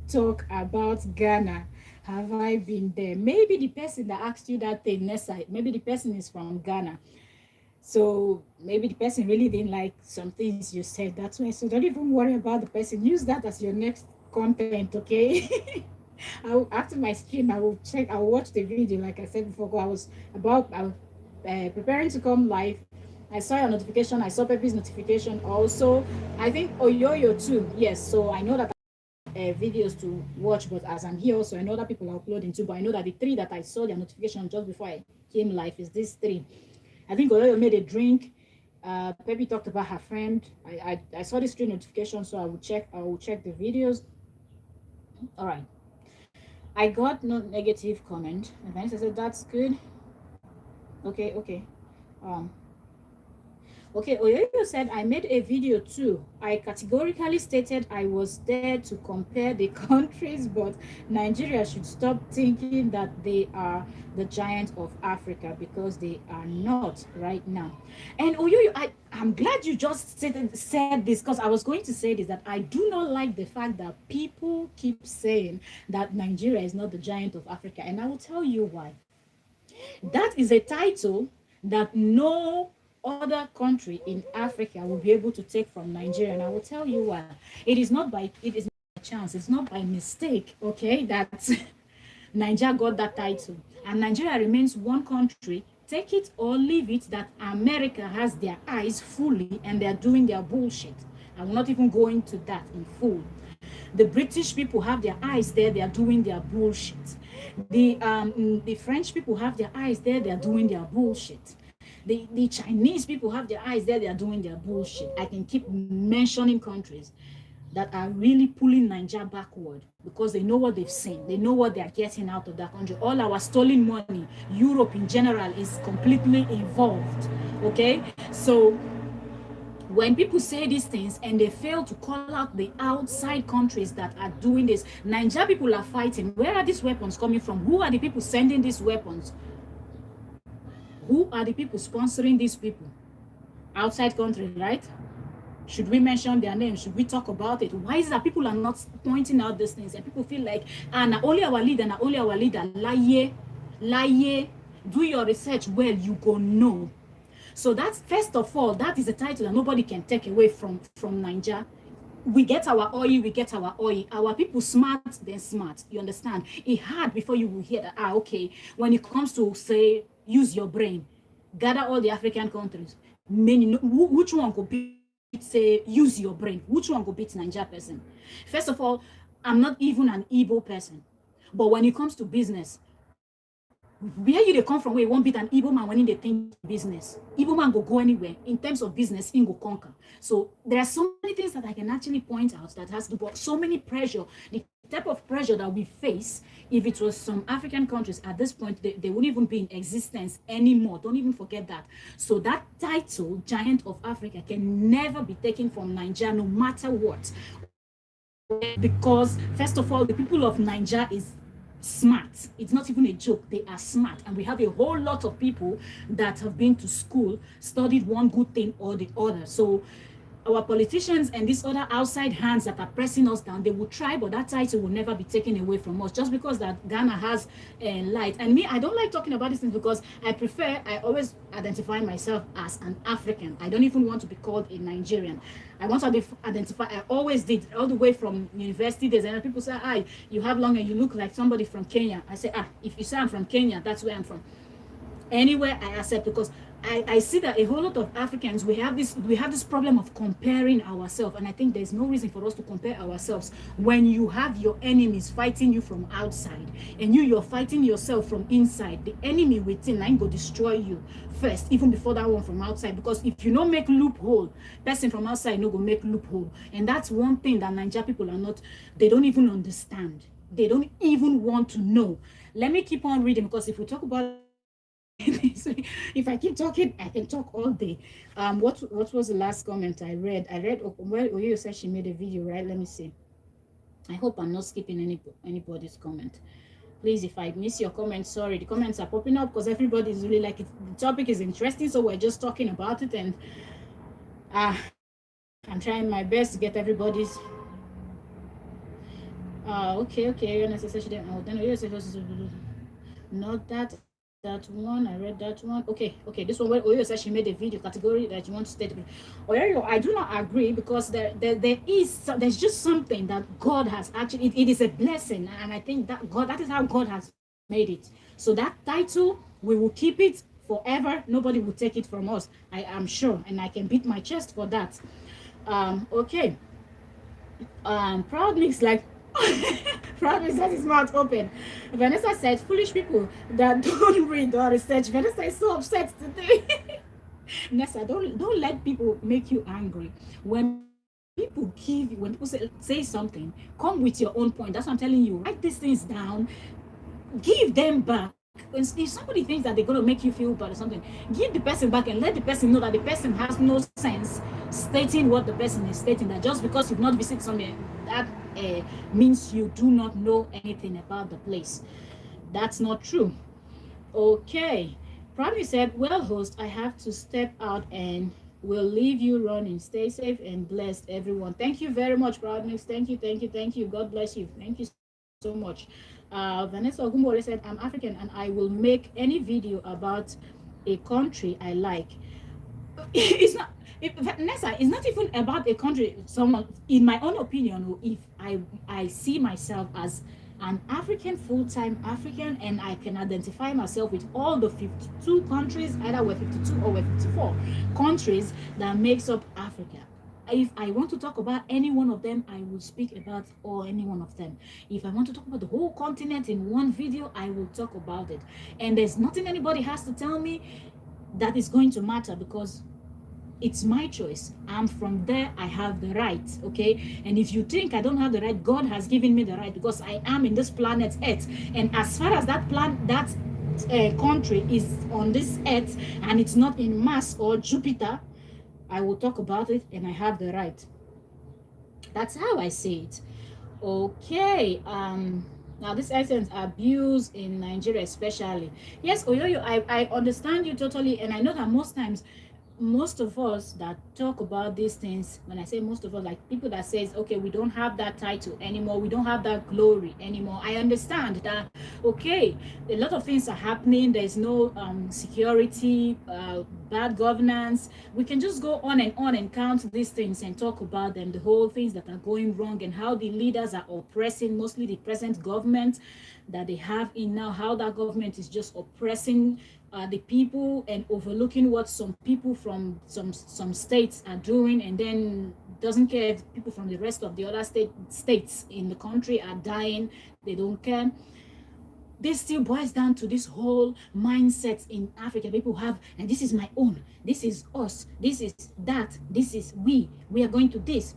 talk about Ghana. Have I been there? Maybe the person that asked you that thing, Nessa, maybe the person is from Ghana. So maybe the person really didn't like some things you said. That's why. So don't even worry about the person. Use that as your next content, okay? After my stream, I will watch the video. Like I said before, I was preparing to come live. I saw your notification. I saw Pepe's notification also. I think Oyoyo too. Yes, so I know that videos to watch, but as I'm here also, I know that people are uploading too, but I know that the three that I saw their notification just before I came live is these three. I think Oyoyo made a drink. Pepe talked about her friend. I saw this three notifications, so I will check the videos. All right. I got no negative comment. And Vanessa said, that's good. Okay. Okay, Oyoyo said, I made a video too. I categorically stated I was there to compare the countries, but Nigeria should stop thinking that they are the giant of Africa, because they are not right now. And Oyoyo, I'm glad you just said this, because I was going to say this, that I do not like the fact that people keep saying that Nigeria is not the giant of Africa. And I will tell you why. That is a title that no other country in Africa will be able to take from Nigeria, and I will tell you why. It is not by chance, it's not by mistake, okay, that Nigeria got that title, and Nigeria remains one country. Take it or leave it, that America has their eyes fully and they're doing their bullshit. I will not even go into that in full. The British people have their eyes there, they are doing their bullshit. The French people have their eyes there, they are doing their bullshit. The Chinese people have their eyes there, they are doing their bullshit. I can keep mentioning countries that are really pulling Nigeria backward because they know what they've seen. They know what they are getting out of that country. All our stolen money, Europe in general, is completely involved, okay? So when people say these things and they fail to call out the outside countries that are doing this, Nigeria people are fighting. Where are these weapons coming from? Who are the people sending these weapons? Who are the people sponsoring these people? Outside country, right? Should we mention their names? Should we talk about it? Why is it that people are not pointing out these things and people feel like, na only our leader, lie, do your research well, you go know. So that's, first of all, that is a title that nobody can take away from Nigeria. We get our oil. Our people smart, then smart. You understand? It hard before you will hear that, okay, when it comes to, say, use your brain, gather all the African countries, many, which one could beat, say, use your brain? Which one could beat Nigeria person? First of all, I'm not even an Igbo person. But when it comes to business, where you they come from, where one bit an Igbo man when they think business. Igbo man go anywhere. In terms of business, he go conquer. So there are so many things that I can actually point out that has to do, so many pressure. The type of pressure that we face, if it was some African countries at this point, they wouldn't even be in existence anymore. Don't even forget that. So that title, Giant of Africa, can never be taken from Nigeria, no matter what. Because first of all, the people of Nigeria is smart. It's not even a joke. They are smart, and we have a whole lot of people that have been to school, studied one good thing or the other. So our politicians and these other outside hands that are pressing us down, they will try, but that title will never be taken away from us just because that Ghana has light. And me, I don't like talking about these things because I always identify myself as an African. I don't even want to be called a Nigerian. I want to identify, I always did, all the way from university days. And people say, ah, you have long and you look like somebody from Kenya. I say, if you say I'm from Kenya, that's where I'm from. Anywhere I accept, because I see that a whole lot of Africans, we have this problem of comparing ourselves, and I think there's no reason for us to compare ourselves when you have your enemies fighting you from outside, and you're fighting yourself from inside. The enemy within ain't go destroy you first, even before that one from outside, because if you don't make loophole, person from outside no go make loophole. And that's one thing that Nigeria people are not, they don't even understand. They don't even want to know. Let me keep on reading, because if we talk about if I keep talking, I can talk all day. What was the last comment I read? Well, Oyo said she made a video, right? Let me see. I hope I'm not skipping anybody's comment. Please, if I miss your comment, sorry. The comments are popping up because everybody is really like it. The topic is interesting, so we're just talking about it, and I'm trying my best to get everybody's. Okay. Not that one. I read that one. Okay. This one where Oyo said she made a video category that you want to state. Oyo, I do not agree, because there's just something that God has actually. It is a blessing, and I think that is how God has made it. So that title, we will keep it forever. Nobody will take it from us. I am sure, and I can beat my chest for that. Okay. Proud looks like Proud has his mouth open. Vanessa said, foolish people that don't read or research. Vanessa is so upset today. Vanessa, don't let people make you angry. When people say something, come with your own point. That's what I'm telling you. Write these things down, give them back. If somebody thinks that they're going to make you feel bad or something, give the person back and let the person know that the person has no sense stating what the person is stating, that just because you've not visited somewhere, that means you do not know anything about the place. That's not true. Okay. Probably said, well, host, I have to step out and will leave you running. Stay safe and blessed, everyone. Thank you very much, Proudness. Thank you. God bless you. Thank you so much. Vanessa Ogumbole said, I'm African and I will make any video about a country I like. It's not, Vanessa, it's not even about a country. Someone, in my own opinion, if I see myself as an African, full-time African, and I can identify myself with all the 52 countries, either we're 52 or we're 54 countries that makes up Africa. If I want to talk about any one of them, I will speak about any one of them. If I want to talk about the whole continent in one video, I will talk about it. And there's nothing anybody has to tell me that is going to matter, because it's my choice. I'm from there. I have the right. Okay. And if you think I don't have the right, God has given me the right, because I am in this planet Earth. And as far as that country is on this Earth and it's not in Mars or Jupiter, I will talk about it, and I have the right. That's how I see it. Okay. Now this essence abuse in Nigeria especially. Yes, Oyoyo, I understand you totally, and I know that most times, most of us that talk about these things, when I say most of us, like people that says, okay, we don't have that title anymore, we don't have that glory anymore. I understand that, okay, a lot of things are happening. There's no security, bad governance. We can just go on and count these things and talk about them, the whole things that are going wrong, and how the leaders are oppressing, mostly the present government that they have in now, how that government is just oppressing the people and overlooking what some people from some states are doing, and then doesn't care if people from the rest of the other states in the country are dying. They don't care. this still boils down to this whole mindset in Africa. People have, and this is my own, this is us, this is that, this is we are going to this.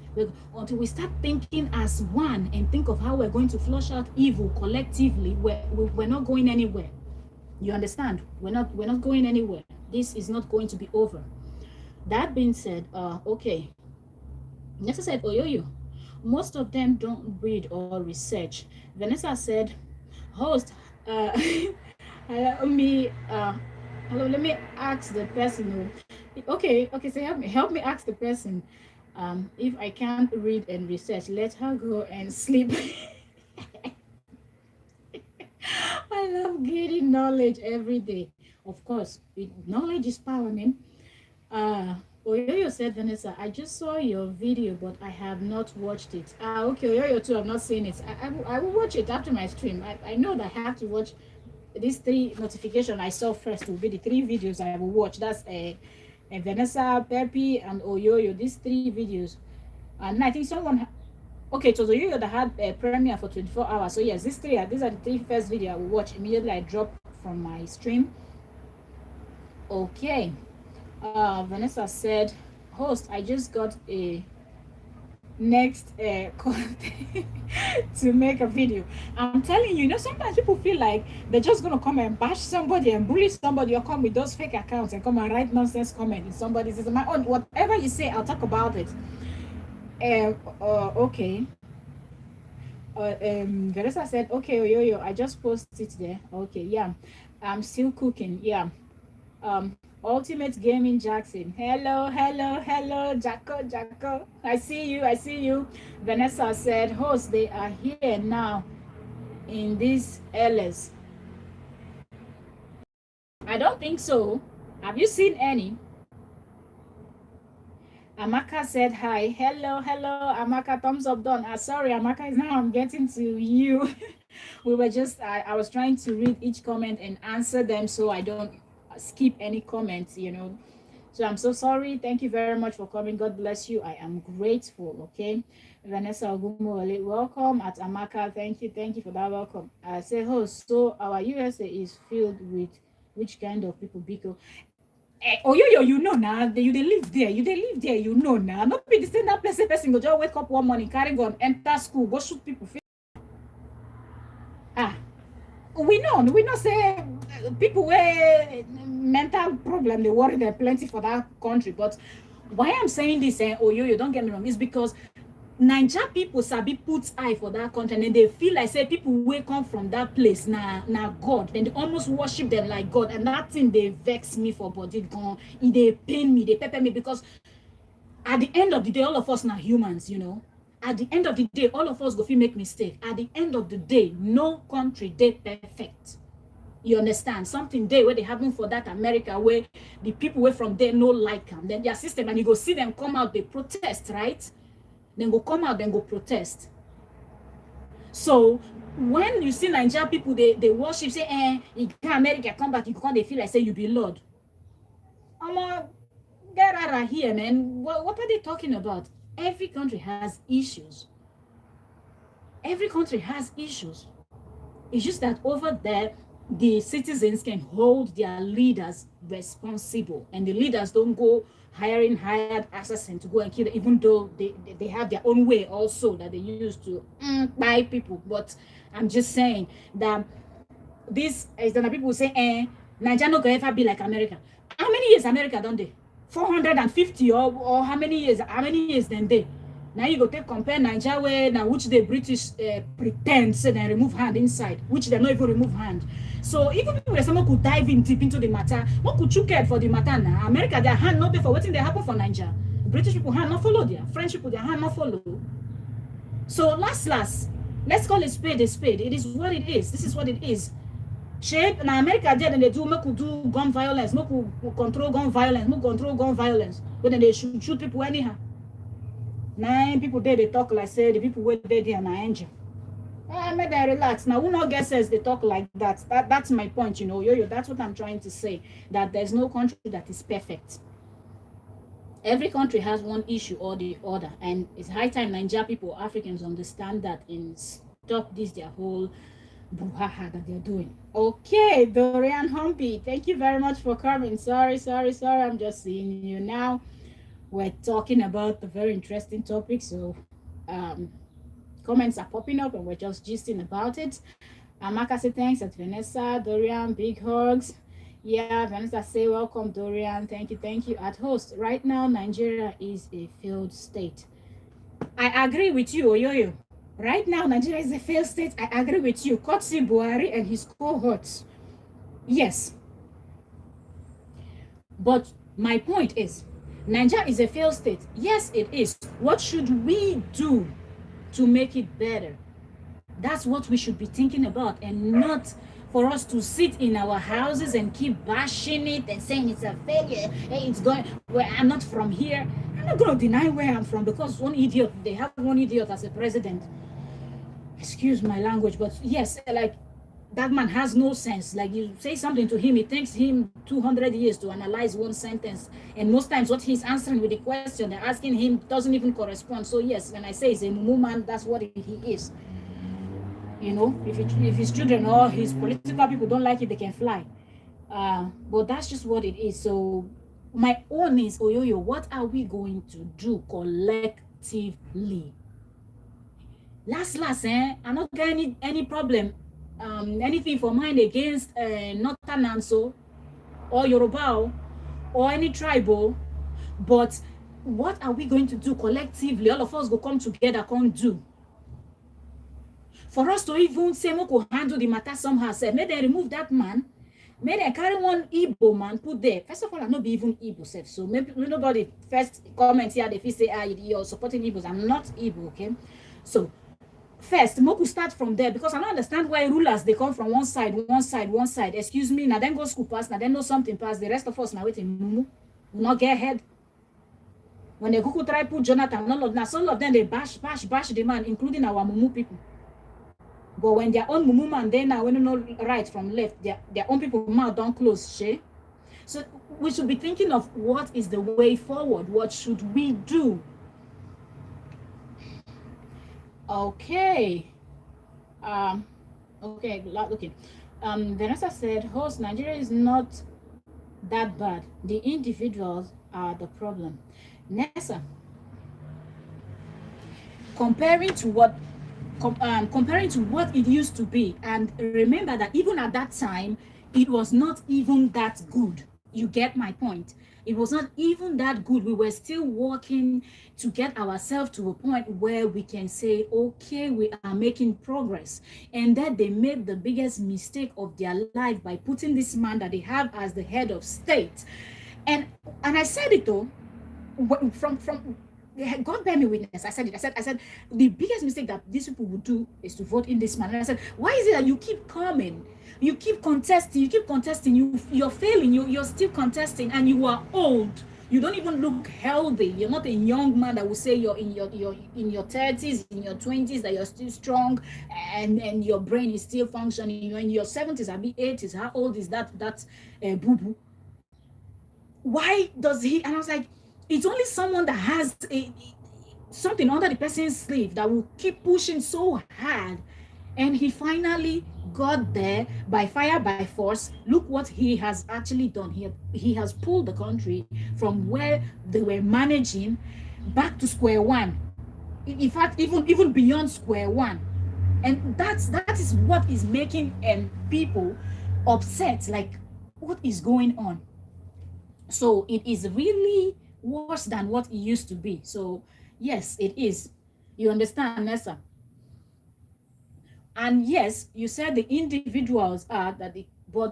Until we start thinking as one and think of how we're going to flush out evil collectively, we're not going anywhere. You understand? We're not going anywhere. This is not going to be over. That being said, okay. Vanessa said, Oyoyo, most of them don't read or research. Vanessa said, host, let me ask the person. Okay, so help me ask the person. If I can't read and research, let her go and sleep. I love getting knowledge every day. Of course, knowledge is power, man. Oyoyo said, Vanessa, I just saw your video, but I have not watched it. Okay, Oyoyo too, I've not seen it. I will watch it after my stream. I know that I have to watch these 3 notifications I saw first will be the 3 videos I will watch. That's Vanessa, Pepe, and Oyoyo. These 3 videos. And I think someone, okay, it was Oyoyo that had a premiere for 24 hours. So yes, these are the 3 first videos I will watch immediately I drop from my stream. Okay. Vanessa said, host, I just got a next call to make a video. I'm telling you, sometimes people feel like they're just going to come and bash somebody and bully somebody, or come with those fake accounts and come and write nonsense comment in somebody's, my own, whatever you say, I'll talk about it. Okay. Vanessa said, okay, Oyoyo, I just posted it there. Okay, yeah, I'm still cooking. Yeah. Ultimate Gaming Jackson. Hello, Jacko. I see you. Vanessa said, host, they are here now in this LS. I don't think so. Have you seen any? Amaka said hi. Hello, Amaka, thumbs up done. Sorry, Amaka, is now I'm getting to you. We were just, I was trying to read each comment and answer them so I don't skip any comments, So I'm so sorry. Thank you very much for coming. God bless you. I am grateful. Okay. Vanessa Ogumole, welcome at Amaka. Thank you for that welcome. I say host. So our USA is filled with which kind of people? Because you know now, you they live there, you know now. Not be the same that person go just wake up one morning, carry gun, enter school, go shoot people. We know say people with mental problem, they worry there plenty for that country. But why I'm saying this, you don't get me wrong, is because Niger people sabi put eye for that country, and they feel like say people will come from that place now God, and they almost worship them like God, and that thing they vex me for body gone. They pain me, they pepper me, because at the end of the day, all of us now humans, At the end of the day, all of us go feel make mistake. At the end of the day, no country they perfect. You understand? Something day where they happen for that America, where the people away from there no like them. Then their system, and you go see them come out, they protest, right? Then go come out, then go protest. So when you see Nigerian people, they worship, say, you can America come back, you can't, they feel like say you be Lord. Get out of here, man. What are they talking about? Every country has issues. Every country has issues. It's just that over there, the citizens can hold their leaders responsible, and the leaders don't go hiring hired assassins to go and kill them, even though they have their own way also that they use to buy people. But I'm just saying that this is that people say, Nigeria no go ever be like America. How many years America done they? 450 or how many years then they? Now you go take compare Nigeria where now which the British pretend say they remove hand inside, which they not even remove hand. So even if someone could dive in deep into the matter, what could you care for the matter now? America, their hand not be for waiting they happen for Nigeria. British people hand not follow there. French people their hand not follow. So last, let's call it spade a spade. It is what it is. This is what it is. Shape now America there, then they do gun violence, control gun violence, but then they shoot people anyhow. 9 people there they talk like say the people where they there na angel. Make them relax. Now who not get sense they talk like that. That's my point, that's what I'm trying to say. That there's no country that is perfect. Every country has one issue or the other, and it's high time Nigeria people, Africans understand that and stop this their whole brouhaha that they're doing. Okay, Dorian Humpy, thank you very much for coming. Sorry, I'm just seeing you now. We're talking about a very interesting topic, so comments are popping up and we're just gisting about it. Amaka say thanks at Vanessa, Dorian, big hugs. Yeah, Vanessa say welcome, Dorian. Thank you. At host, right now Nigeria is a failed state. I agree with you, Oyoyo. Right now, Nigeria is a failed state. I agree with you. Kotsi Buhari and his cohorts. Yes. But my point is, Nigeria is a failed state. Yes, it is. What should we do to make it better? That's what we should be thinking about, and not for us to sit in our houses and keep bashing it and saying it's a failure. Hey, it's going, well, I'm not from here. I'm not going to deny where I'm from because they have one idiot as a president. Excuse my language, but yes, like that man has no sense. Like you say something to him, it takes him 200 years to analyze one sentence. And most times what he's answering with the question they're asking him doesn't even correspond. So yes, when I say he's a mumu man, that's what he is. You know, if his children or his political people don't like it, they can fly. But that's just what it is. So my own is, Oyoyo, what are we going to do collectively? Last, I'm not getting any problem, anything for mine against Northern Nanso or Yoruba or any tribal, but what are we going to do collectively? All of us go come together, come do. For us to even say, Moko handle the matter somehow, say, may they remove that man, may they carry one Igbo man put there. First of all, I'm not be even Igbo self. So maybe nobody first comment here, they say, you're supporting Igbos. I'm not Igbo, okay? So first, Moku start from there because I don't understand why rulers they come from one side. Excuse me, now then go school pass, now then know something pass. The rest of us now waiting, mumu, will not get ahead. When they go try put Jonathan, some of them they bash the man, including our mumu people. But when their own mumu man, they now when you know right from left, their own people mouth don't close, she. So we should be thinking of what is the way forward. What should we do? Okay. Okay. Vanessa said, host, Nigeria is not that bad. The individuals are the problem. Nessa, comparing to what it used to be, and remember that even at that time, it was not even that good. You get my point. It was not even that good. We were still working to get ourselves to a point where we can say, okay, we are making progress. And that they made the biggest mistake of their life by putting this man that they have as the head of state. And I said it though, from God bear me witness. I said the biggest mistake that these people would do is to vote in this man. And I said, why is it that you keep coming? You keep contesting, you're failing, you're still contesting, and you are old. You don't even look healthy. You're not a young man that will say you're in your 30s, in your 20s, that you're still strong and your brain is still functioning. You're in your 70s, maybe 80s. How old is that boo-boo? Why does he? And I was like, it's only someone that has something under the person's sleeve that will keep pushing so hard. And he finally got there by fire, by force. Look what he has actually done. He has pulled the country from where they were managing back to square one. In fact, even beyond square one. And that is what is making people upset. Like, what is going on? So it is really worse than what it used to be. So yes, it is. You understand, Nessa? And yes, you said the individuals are we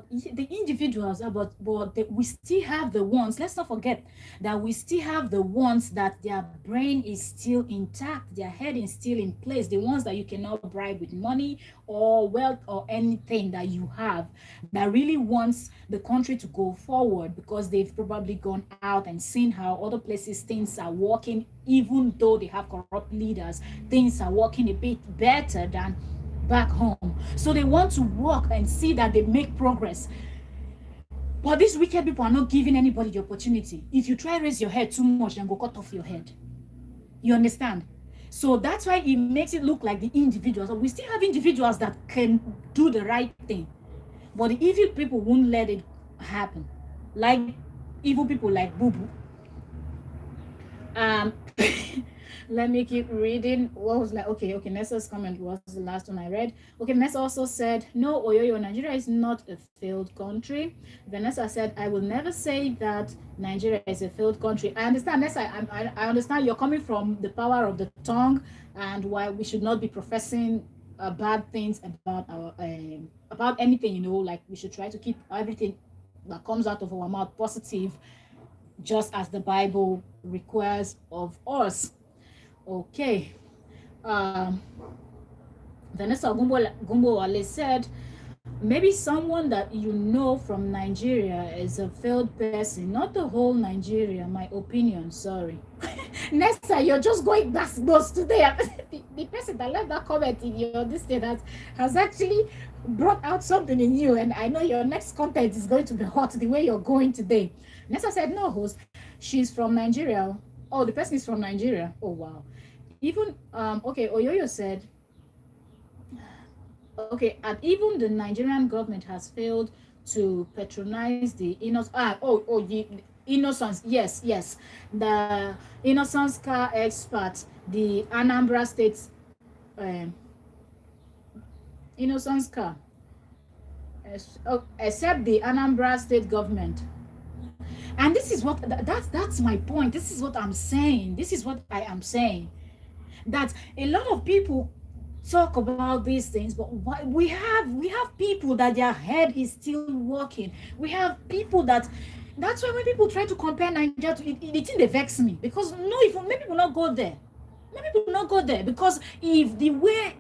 still have the ones. Let's not forget that we still have the ones that their brain is still intact, their head is still in place, the ones that you cannot bribe with money or wealth or anything that you have, that really wants the country to go forward because they've probably gone out and seen how other places things are working. Even though they have corrupt leaders, things are working a bit better than back home. So they want to work and see that they make progress. But these wicked people are not giving anybody the opportunity. If you try raise your head too much, then go cut off your head. You understand? So that's why it makes it look like the individuals. We still have individuals that can do the right thing, but the evil people won't let it happen. Like evil people like Boo Boo. Let me keep reading. What was like, okay, Nessa's comment was the last one I read. Okay, Nessa also said, no, Oyoyo, Nigeria is not a failed country. Vanessa said, I will never say that Nigeria is a failed country. I understand, Nessa, I understand you're coming from the power of the tongue and why we should not be professing bad things about our about anything, you know, like we should try to keep everything that comes out of our mouth positive, just as the Bible requires of us. Okay. Vanessa Gumbo said, maybe someone that you know from Nigeria is a failed person, not the whole Nigeria, my opinion, sorry. Nessa, you're just going back today. The person that left that comment in your this thing has actually brought out something in you, and I know your next content is going to be hot the way you're going today. Nessa said, no, host, she's from Nigeria. Oh, the person is from Nigeria. Oh, wow. Even, okay, Oyoyo said, okay, and even the Nigerian government has failed to patronize the Innocence, yes, the Innocence car expert, the Anambra State Innocence car, except the Anambra State government. And this is what that's my point. This is what I'm saying. This is what I am saying. That a lot of people talk about these things, but we have people that their head is still working. We have people that's why when people try to compare Nigeria to it they vex me, because no, if maybe people not go there. Maybe people not go there, because if the way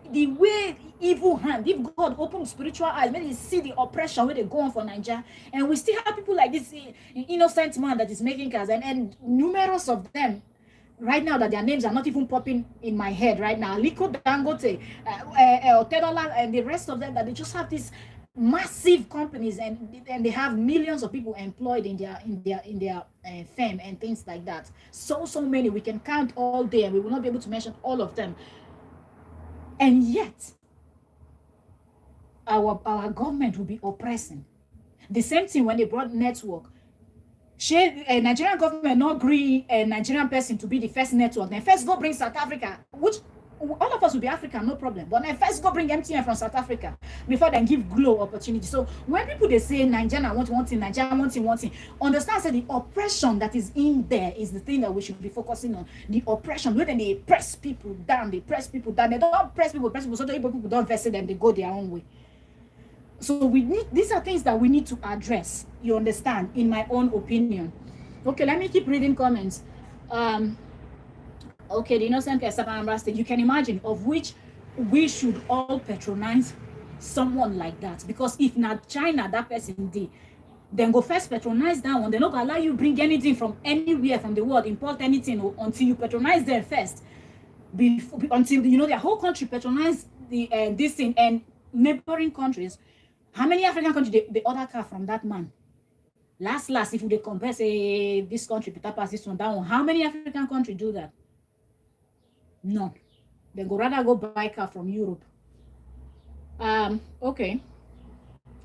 evil hand, if God open spiritual eyes, maybe they see the oppression where they go on for Nigeria, and we still have people like this innocent man that is making cars, and numerous of them right now that their names are not even popping in my head right now. Liko Dangote, Otedola, and the rest of them, that they just have these massive companies, and they have millions of people employed in their firm and things like that. So many, we can count all day, and we will not be able to mention all of them. And yet, our government will be oppressing. The same thing when they brought network. Nigerian government not agree a Nigerian person to be the first network. Then first go bring South Africa, which all of us will be African, no problem. But then first go bring MTN from South Africa before then give Glo opportunity. So when people they say Nigeria want one thing, Nigeria want thing, understand that the oppression that is in there is the thing that we should be focusing on. The oppression, where they press people down, They don't press people, so that people don't verse them, they go their own way. So these are things that we need to address, you understand, in my own opinion. Okay, let me keep reading comments. Okay, the innocent Anambra State, you can imagine, of which we should all patronize someone like that. Because if not China, that person did, then go first patronize that one. They're not gonna allow you bring anything from anywhere from the world, import anything until you patronize them first. Until you know their whole country patronize this thing, and neighboring countries. How many African countries they order car from that man? Last, if they compare, say, this country, Peter Pass, this one, that one, how many African countries do that? No. They go rather go buy car from Europe. Okay.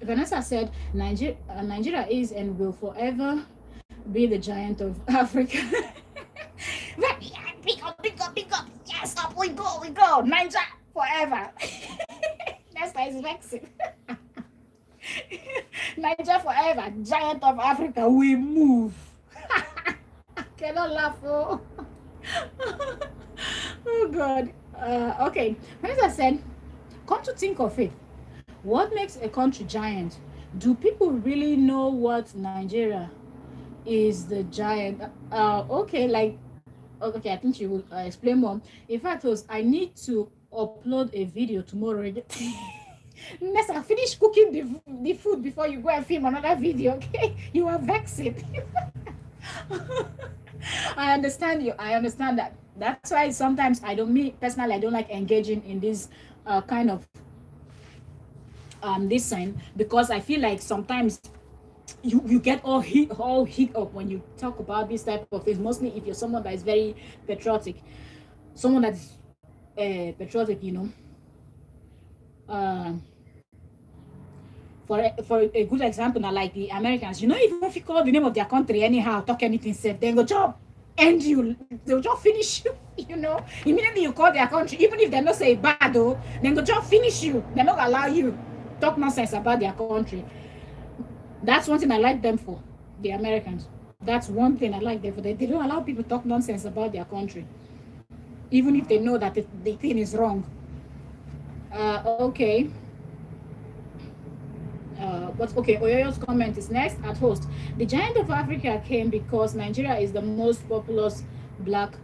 Vanessa said, Nigeria is and will forever be the giant of Africa. Pick up. Yes, up we go. Nigeria forever. That's why it's vexing. Nigeria forever, giant of Africa, we move. Cannot laugh. Oh God. Okay, as I said, come to think of it, what makes a country giant? Do people really know what Nigeria is the giant? Okay, I think you will explain more. In fact, I need to upload a video tomorrow. Unless I finish cooking the food before you go and film another video, okay? You are vexing. I understand you. I understand that. That's why sometimes I don't like engaging in this kind of this sign, because I feel like sometimes you get all hit up when you talk about this type of things, mostly if you're someone that is very patriotic, someone that is patriotic, um for a good example now, like the Americans, even if you call the name of their country anyhow, talk anything said, then go job end you, they'll just finish you. Immediately you call their country, even if they're not say bad though, then go just finish you. They're not allow you talk nonsense about their country. That's one thing I like them for, the Americans. That's one thing I like them for. They don't allow people talk nonsense about their country, even if they know that the thing is wrong. Okay. Oyoyo's comment is next at host. The giant of Africa came because Nigeria is the most populous black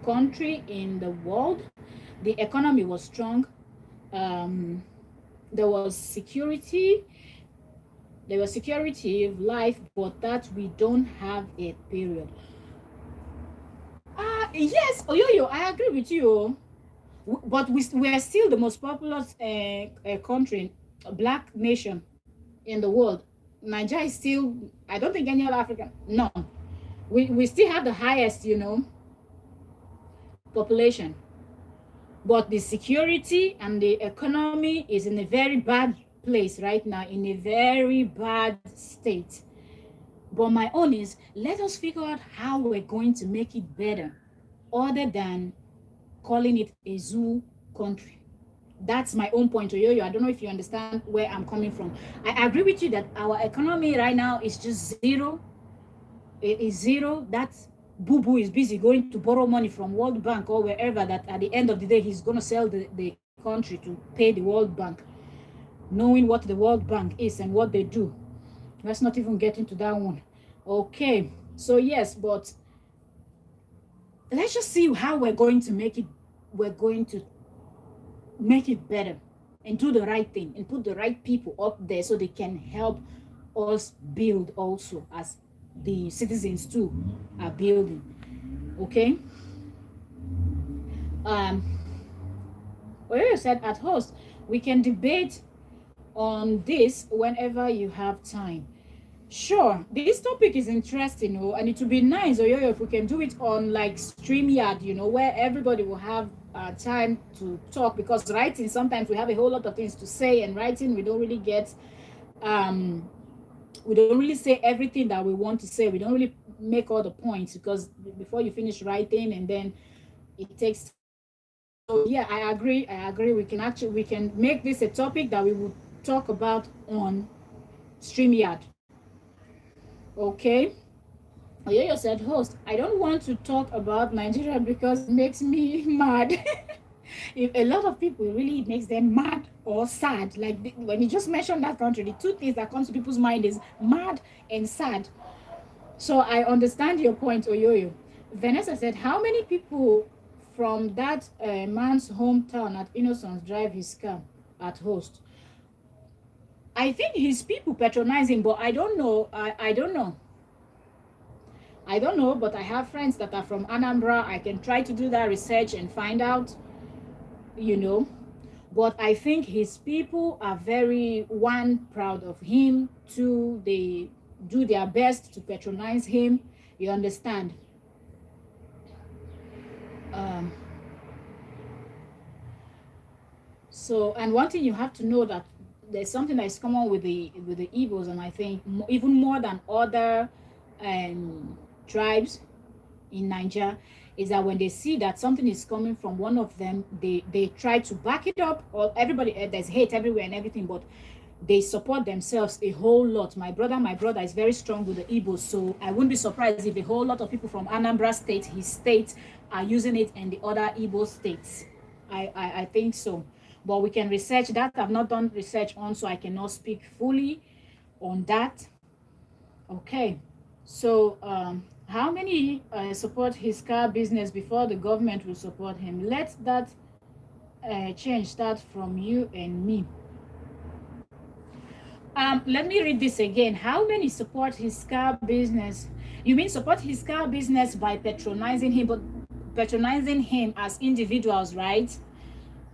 country in the world. The economy was strong. There was security of life, but that we don't have a period. Yes, Oyoyo, I agree with you. But we are still the most populous country, black nation in the world. Nigeria is still, I don't think any other African, no. We still have the highest, population. But the security and the economy is in a very bad place right now, in a very bad state. But my own is, let us figure out how we're going to make it better, other than calling it a zoo country. That's my own point, Oyoyo. I don't know if you understand where I'm coming from. I agree with you that our economy right now is just zero. It is zero. That's Boo is busy going to borrow money from World Bank or wherever, that at the end of the day, he's going to sell the country to pay the World Bank, knowing what the World Bank is and what they do. Let's not even get into that one. Okay. So yes, but let's just see how we're going to make it. We're going to make it better and do the right thing and put the right people up there so they can help us build also, as the citizens too are building. Okay. Oyoyo said at host, we can debate on this whenever you have time. Sure, this topic is interesting, and it would be nice, Oyoyo, if we can do it on like StreamYard, where everybody will have time to talk, because writing, sometimes we have a whole lot of things to say, and writing we don't really get, we don't really say everything that we want to say. We don't really make all the points, because before you finish writing, and then it takes. So yeah, I agree. We can make this a topic that we will talk about on StreamYard. Okay. Oyoyo said, host, I don't want to talk about Nigeria because it makes me mad. If a lot of people, really makes them mad or sad. Like when you just mentioned that country, the two things that comes to people's mind is mad and sad. So I understand your point, Oyoyo. Vanessa said, how many people from that man's hometown at Innocence drive his car at host? I think his people patronize him, but I don't know. I don't know. I don't know, but I have friends that are from Anambra. I can try to do that research and find out, But I think his people are very, one, proud of him. Two, they do their best to patronize him. You understand? So, and one thing you have to know, that there's something that is common with the Igbos, and I think even more than other tribes in Nigeria, is that when they see that something is coming from one of them, they try to back it up. Or everybody, there's hate everywhere and everything, but they support themselves a whole lot. My brother is very strong with the Igbos, so I wouldn't be surprised if a whole lot of people from Anambra State, his state, are using it in the other Igbo states. I think so. But we can research that. I've not done research on, so I cannot speak fully on that. Okay. So how many support his car business before the government will support him? Let that change start from you and me. Let me read this again. How many support his car business? You mean support his car business by patronizing him, but patronizing him as individuals, right?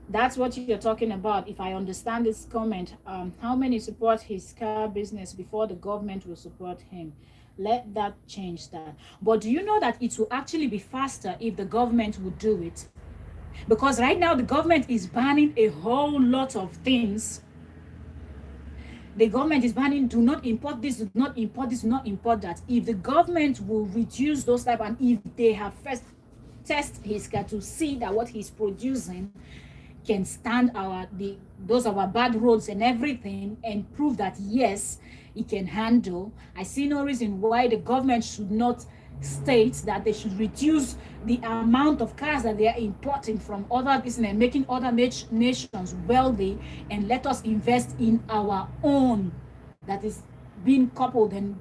That's what you're talking about, if I understand this comment. How many support his car business before the government will support him? Let that change that. But do you know that it will actually be faster if the government would do it? Because right now the government is banning a whole lot of things. The government is banning, do not import this, do not import this, do not import that. If the government will reduce those type, and if they have first test his car to see that what he's producing can stand those our bad roads and everything, and prove that yes, it can handle, I see no reason why the government should not state that they should reduce the amount of cars that they are importing from other business and making other nations wealthy, and let us invest in our own that is being coupled and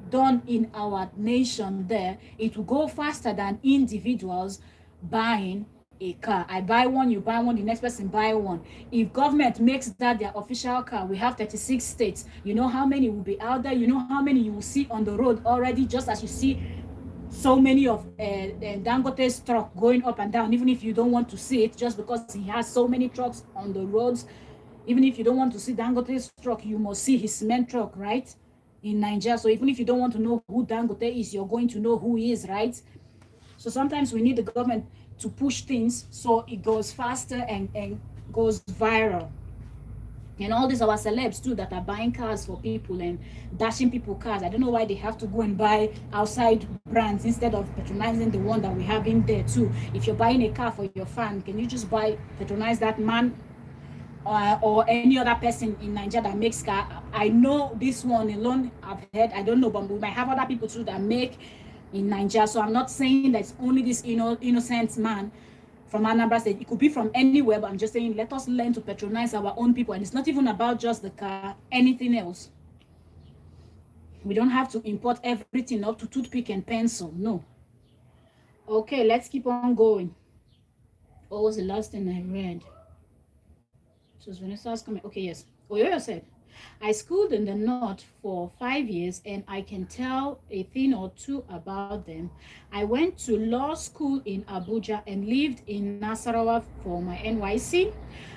done in our nation. There it will go faster than individuals buying a car. I buy one, you buy one, the next person buy one. If government makes that their official car, we have 36 states, you know how many will be out there, you know how many you will see on the road already, just as you see so many of Dangote's truck going up and down, even if you don't want to see it, just because he has so many trucks on the roads. Even if you don't want to see Dangote's truck, you must see his cement truck, right, in Nigeria. So even if you don't want to know who Dangote is, you're going to know who he is, right? So sometimes we need the government to push things so it goes faster and goes viral. And all these our celebs too that are buying cars for people and dashing people cars. I don't know why they have to go and buy outside brands instead of patronizing the one that we have in there too. If you're buying a car for your fan, can you just patronize that man or any other person in Nigeria that makes car? I know this one alone I've heard, I don't know, but we might have other people too that make in Nigeria. So I'm not saying that it's only this innocent man from Anambra State. It could be from anywhere, but I'm just saying let us learn to patronize our own people. And it's not even about just the car, anything else. We don't have to import everything up to toothpick and pencil. No. Okay, let's keep on going. What was the last thing I read? So Vanessa's coming. Okay, yes. Oyoyo said, I schooled in the North for 5 years and I can tell a thing or two about them. I went to law school in Abuja and lived in Nasarawa for my NYC.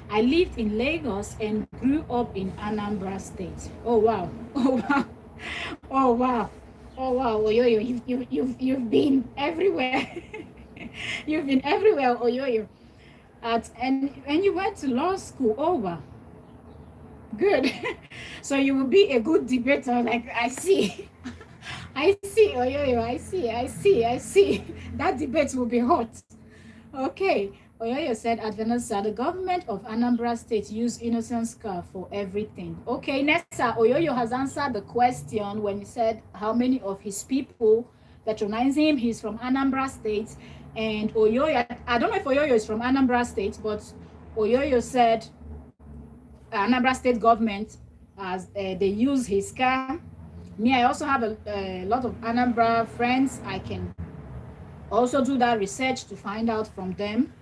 I lived in Lagos and grew up in Anambra State. Oh wow. Oh wow. Oh wow. Oh wow. Oyoyo, you've been everywhere. You've been everywhere, Oyoyo. And you went to law school. Oh wow. Good. So you will be a good debater. Like I see. I see. Oyoyo, I see. That debate will be hot. Okay. Oyoyo said at Vanessa, the government of Anambra State use innocent car for everything. Okay, Nessa, Oyoyo has answered the question when he said how many of his people patronize him. He's from Anambra State. And Oyoyo, I don't know if Oyoyo is from Anambra State, but Oyoyo said Anambra State government, as they use his car. Me, I also have a lot of Anambra friends. I can also do that research to find out from them.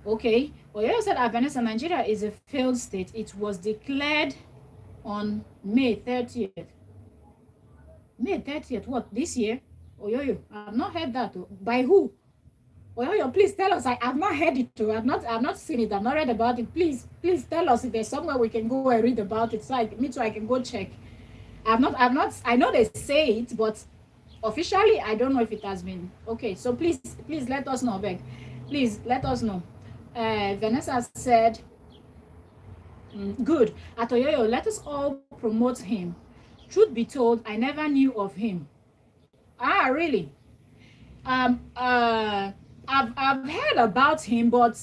Okay, Oyoyo said Vanessa, Nigeria is a failed state. It was declared on May 30th. May 30th, what, this year? Oyoyo, I have not heard that. By who? Oyoyo, please tell us. I have not heard it too. I've not seen it. I've not read about it. Please tell us if there's somewhere we can go and read about it. So I can go check. I know they say it, but officially I don't know if it has been. Okay, so please let us know, beg. Please let us know. Vanessa said, good. At Oyoyo, let us all promote him. Truth be told, I never knew of him. Ah, really? I've heard about him, but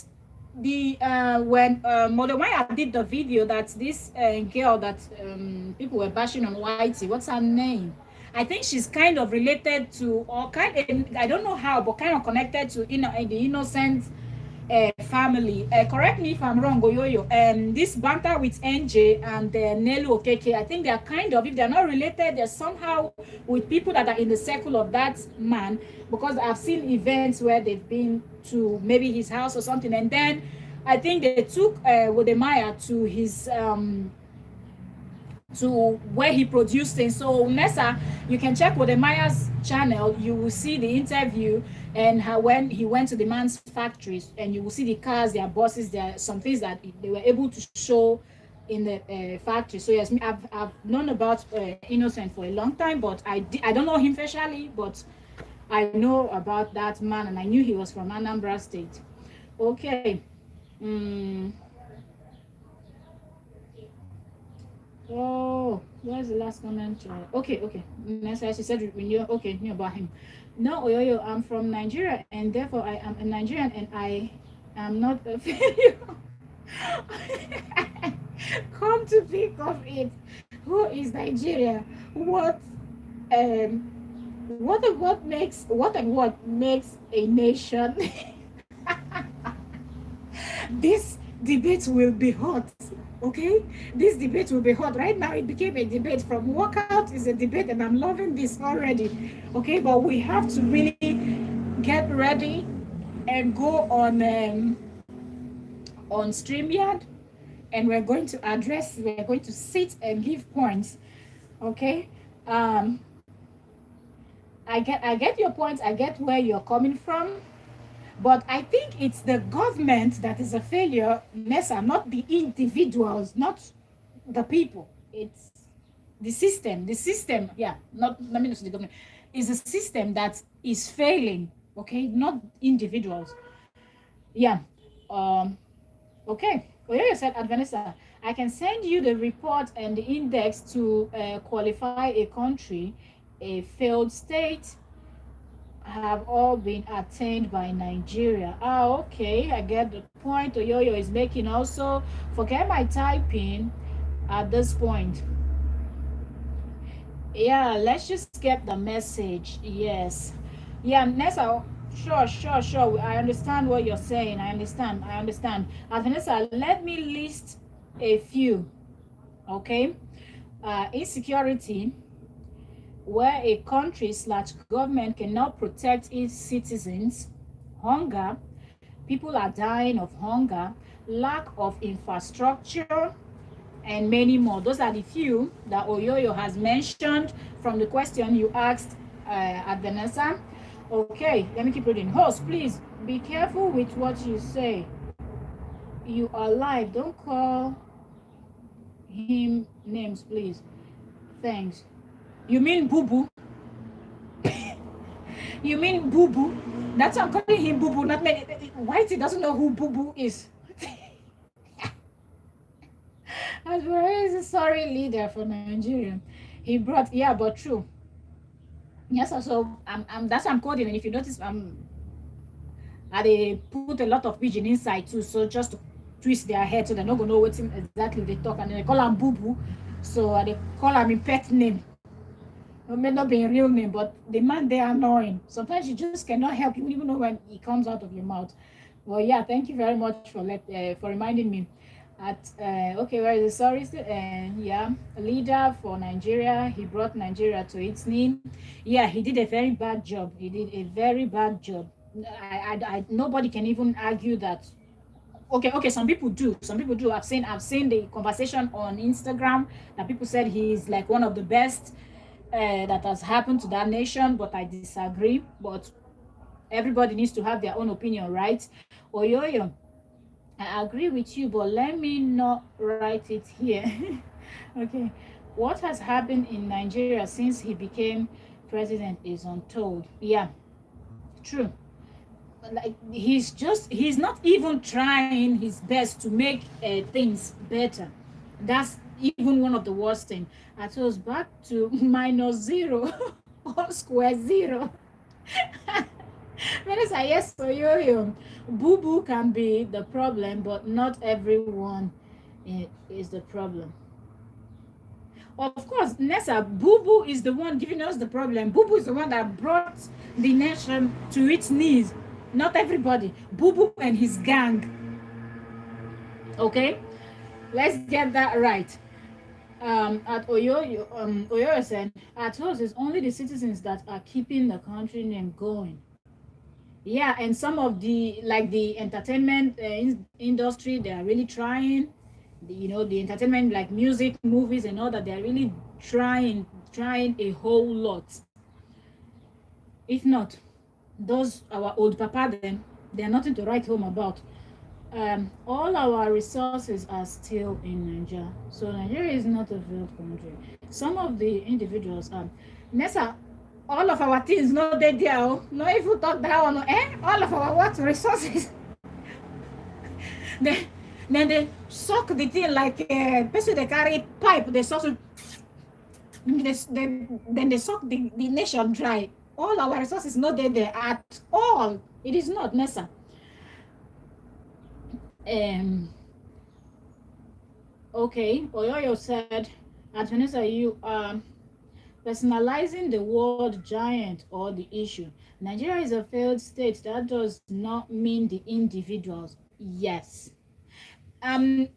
the when Modemaya did the video that this girl that people were bashing on Whitey, what's her name? I think she's kind of related to, or kind of, I don't know how, but kind of connected to the Innocent family. Correct me if I'm wrong, Oyoyo. This banter with NJ and Nelu Okeke, I think they're kind of, if they're not related, they're somehow with people that are in the circle of that man, because I've seen events where they've been to maybe his house or something, and then I think they took Wodemaya to his to where he produced things. So Nessa, you can check Wodemaya's channel, you will see the interview and how when he went to the man's factories, and you will see the cars, their buses, there are some things that they were able to show in the factory. So yes, I've known about Innocent for a long time, but I don't know him facially, but I know about that man, and I knew he was from Anambra State. Okay. Mm. Oh, where's the last comment? Okay. Next, she said we knew. Okay, knew about him. No, Oyoyo, I'm from Nigeria, and therefore I am a Nigerian, and I am not a failure. Come to think of it, who is Nigeria? Um, what makes a nation? This debate will be hot. Okay, this debate will be hot. Right now it became a debate. From workout is a debate, and I'm loving this already. Okay, but we have to really get ready and go on StreamYard, and we're going to sit and give points. Okay. I get your points. I get where you're coming from, but I think it's the government that is a failure, Nessa, not the individuals, not the people. It's the system. The system, yeah, not, let me not say the government, is a system that is failing, okay, not individuals. Yeah. Okay. Oyoyo said, Advanessa, I can send you the report and the index to qualify a country. A failed state have all been attained by Nigeria. Okay, I get the point Oyoyo is making. Also, forget my typing at this point. Yeah, let's just get the message. Yes. Yeah, Nessa, sure. I understand what you're saying. I understand. Vanessa, let me list a few. Okay. Insecurity, where a country/government cannot protect its citizens. Hunger, people are dying of hunger. Lack of infrastructure, and many more. Those are the few that Oyoyo has mentioned from the question you asked at Vanessa. Okay, let me keep reading. Host, please be careful with what you say. You are live. Don't call him names, please. Thanks. You mean Boo Boo? You mean Boo Boo? That's why I'm calling him Boo Boo. Not many. Whitey doesn't know who Boo Boo is. Asbury is a sorry leader for Nigeria. He brought, yeah, but true. Yes, so that's what I'm coding. And if you notice, they put a lot of pigeon inside too, so just to twist their head so they're not gonna know what exactly they talk, and then they call him Boo Boo. So they call him a pet name. It may not be a real name, but the man, they are annoying. Sometimes you just cannot help. You even know when it comes out of your mouth. Well, yeah, thank you very much for reminding me. Okay, where is the sorry? Yeah, a leader for Nigeria. He brought Nigeria to its knee. Yeah, he did a very bad job. Nobody can even argue that. Okay, some people do. I've seen the conversation on Instagram that people said he's like one of the best that has happened to that nation, but I disagree. But everybody needs to have their own opinion, right? Oyoyo, I agree with you, but let me not write it here. Okay, what has happened in Nigeria since he became president is untold. Yeah, true. Like he's not even trying his best to make things better. That's even one of the worst thing. I was back to -0 or square zero. Minister, yes, so yo. Boo Boo can be the problem, but not everyone is the problem. Of course, Nessa, Boo Boo is the one giving us the problem. Boo Boo is the one that brought the nation to its knees. Not everybody. Boo Boo and his gang. Okay? Let's get that right. At Oyoyo said, at us, it's only the citizens that are keeping the country name going. Yeah, and some of the entertainment industry, they are really trying. The entertainment, like music, movies, and all that, they are really trying a whole lot. If not, those our old papa, then they are nothing to write home about. All our resources are still in Nigeria, so Nigeria is not a failed country. Some of the individuals, Nessa, all of our things no dey there oh. No even talk that one eh? All of our what resources then they suck the thing like person they carry pipe they suck it, then they suck the nation dry. All our resources not there at all. It is not Nessa. Okay, Oyoyo said, at Vanessa, you are personalizing the word giant or the issue. Nigeria is a failed state. That does not mean the individuals. Yes. I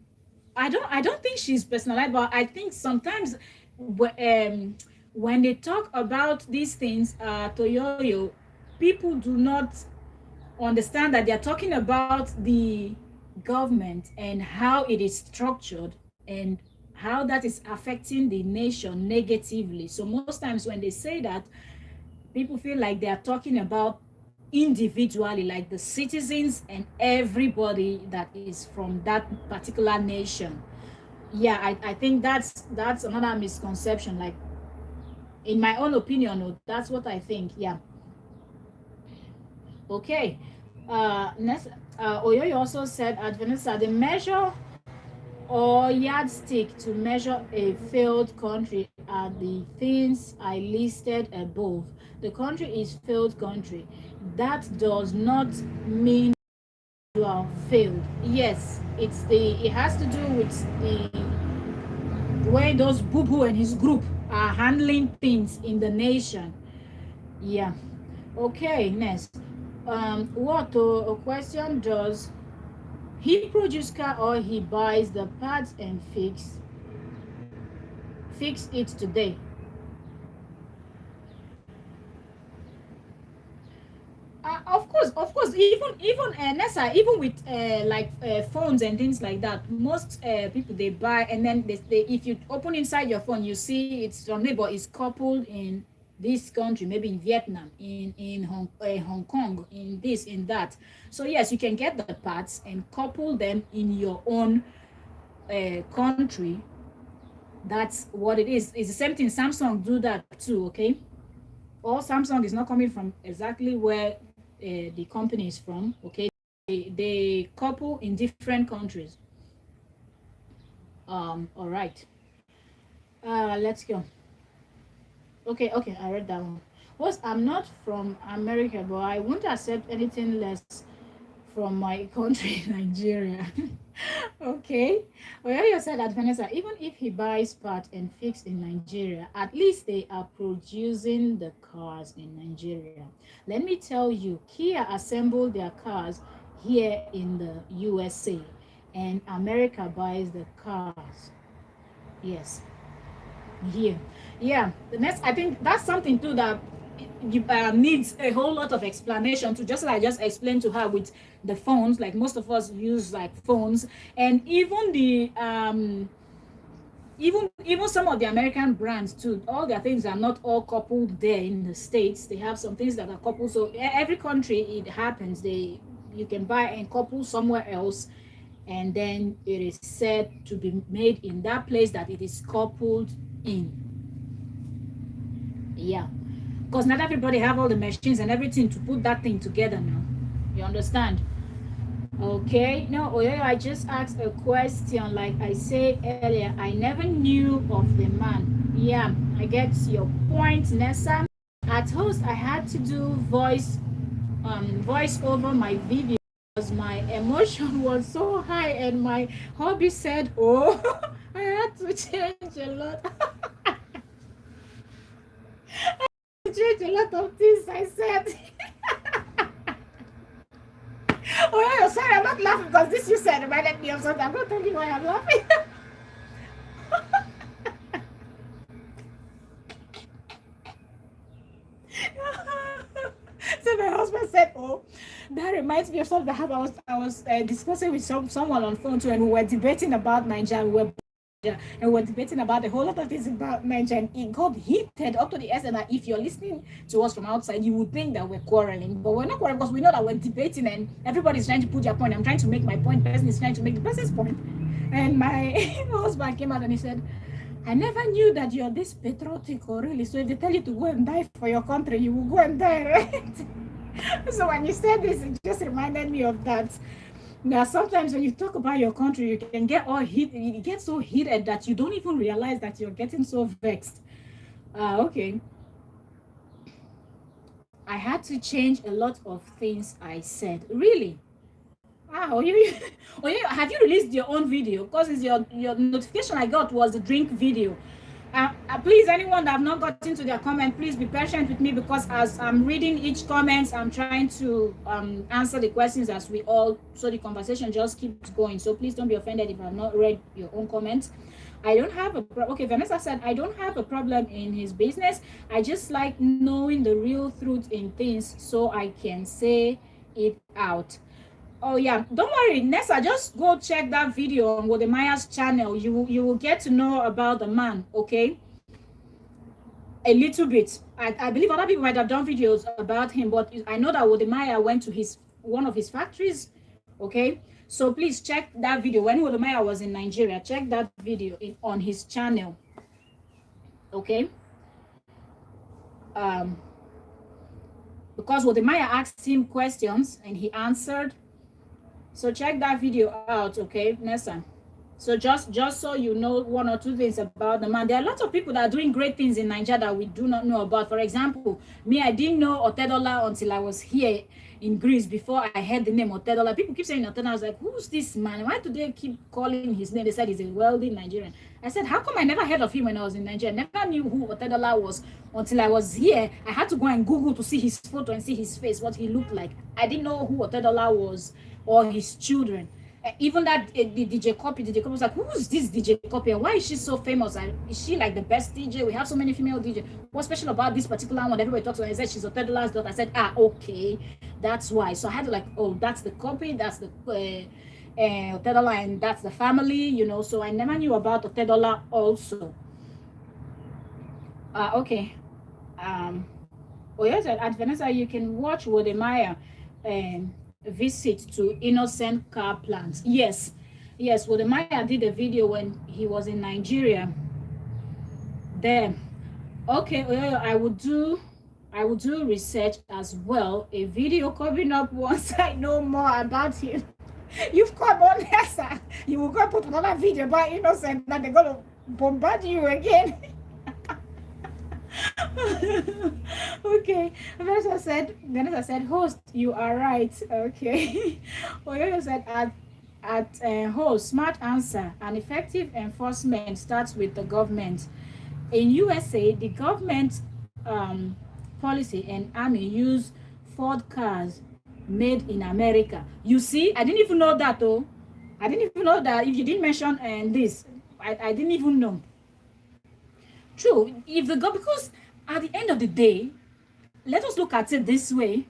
don't think she's personalized, but I think sometimes when they talk about these things, Toyoyo, people do not understand that they're talking about the government and how it is structured and how that is affecting the nation negatively. So most times when they say that, people feel like they are talking about individually, like the citizens and everybody that is from that particular nation. Yeah, I think that's another misconception. Like, in my own opinion, that's what I think. Yeah. Okay. Next, Oyoyo also said at Vanessa, the measure or yardstick to measure a failed country are the things I listed above. The country is failed country. That does not mean you are failed. Yes, it has to do with the way those boo-boo and his group are handling things in the nation. Yeah. Okay, next. What a question does he produce car or he buys the parts and fix it today? Of course, even Nessa, even with like phones and things like that, most people they buy and then they if you open inside your phone, you see it's your neighbor is coupled in this country, maybe in Vietnam, in Hong Kong, in this, in that. So yes, you can get the parts and couple them in your own country. That's what it is. It's the same thing. Samsung do that too. Okay, all Samsung is not coming from exactly where the company is from. Okay, they couple in different countries. All right. Let's go. Okay, I read that one. Was I'm not from America, but I won't accept anything less from my country, Nigeria. Okay. Well, you said that Vanessa, even if he buys part and fix in Nigeria, at least they are producing the cars in Nigeria. Let me tell you, Kia assembled their cars here in the USA, and America buys the cars. Yes. Here. Yeah. The next, I think that's something too that needs a whole lot of explanation to, just like I just explained to her with the phones. Like most of us use like phones, and even the even some of the American brands too, all their things are not all coupled there in the States. They have some things that are coupled. So every country it happens, you can buy and couple somewhere else, and then it is said to be made in that place that it is coupled in. Yeah, because not everybody have all the machines and everything to put that thing together now. You understand? Okay. No, I just asked a question. Like I said earlier, I never knew of the man. Yeah, I get your point, Nessa. At host, I had to do voice over my video because my emotion was so high and my hobby said, oh, I had to change a lot. Change a lot of things I said. Oh, yeah, sorry, I'm not laughing because this you said reminded me of something. I'm not telling you why I'm laughing. So my husband said, "Oh, that reminds me of something that happened. I was discussing with someone on phone too, and we were debating about Nigeria. And we're debating about a whole lot of things about Nigeria, and it got heated up to the extent that if you're listening to us from outside, you would think that we're quarreling, but we're not quarreling because we know that we're debating and everybody's trying to put their point. I'm trying to make my point, the person is trying to make the person's point. And my husband came out and he said, I never knew that you're this patriotic or really. So if they tell you to go and die for your country, you will go and die, right? So when you said this, it just reminded me of that. Now, sometimes when you talk about your country, you can get all heated. You get so heated that you don't even realize that you're getting so vexed. Okay. I had to change a lot of things I said. Really? Oh, have you released your own video? Because it's your notification I got was the drink video. Please, anyone that have not gotten to their comment, please be patient with me, because as I'm reading each comment, I'm trying to answer the questions as we all, so the conversation just keeps going. So please don't be offended if I've not read your own comments. I don't have a okay, Vanessa said, I don't have a problem in his business. I just like knowing the real truth in things so I can say it out. Oh yeah, don't worry, Nessa, just go check that video on Wodemaya's channel. You will get to know about the man, okay? A little bit. I believe other people might have done videos about him, but I know that Wodemaya went to one of his factories, okay? So please check that video. When Wodemaya was in Nigeria, check that video on his channel, okay? Because Wodemaya asked him questions and he answered. So check that video out, okay, Nessa? So just so you know one or two things about the man. There are lots of people that are doing great things in Nigeria that we do not know about. For example, me, I didn't know Otedola until I was here in Greece. Before I heard the name Otedola, people keep saying Otedola. I was like, who's this man? Why do they keep calling his name? They said he's a wealthy Nigerian. I said, how come I never heard of him when I was in Nigeria? I never knew who Otedola was until I was here. I had to go and Google to see his photo and see his face, what he looked like. I didn't know who Otedola was or his children. Even that the DJ Copy was like, who's this DJ Copy and why is she so famous? And is she like the best DJ? We have so many female DJ. What's special about this particular one? Everybody talks about it. I said she's Otedola's daughter. I said, okay, that's why. So I had to like, oh, that's the Copy, that's the Otedola, and that's the family, you know. So I never knew about Otedola also. Okay. Oh yes, at Vanessa, you can watch Wodemaya visit to innocent car plants. Yes, Wodemaya did a video when he was in Nigeria. There. Okay, I will do research as well. A video coming up once I know more about him. You've come on, Nessa. You will go put another video about innocent that they're gonna bombard you again. Okay, Vanessa said, host, you are right. Okay. Oyoyo said, at host, smart answer. An effective enforcement starts with the government. In USA, the government policy and army use Ford cars made in America. You see, I didn't even know that though. I didn't even know that. If you didn't mention this, I didn't even know. True, because at the end of the day, let us look at it this way.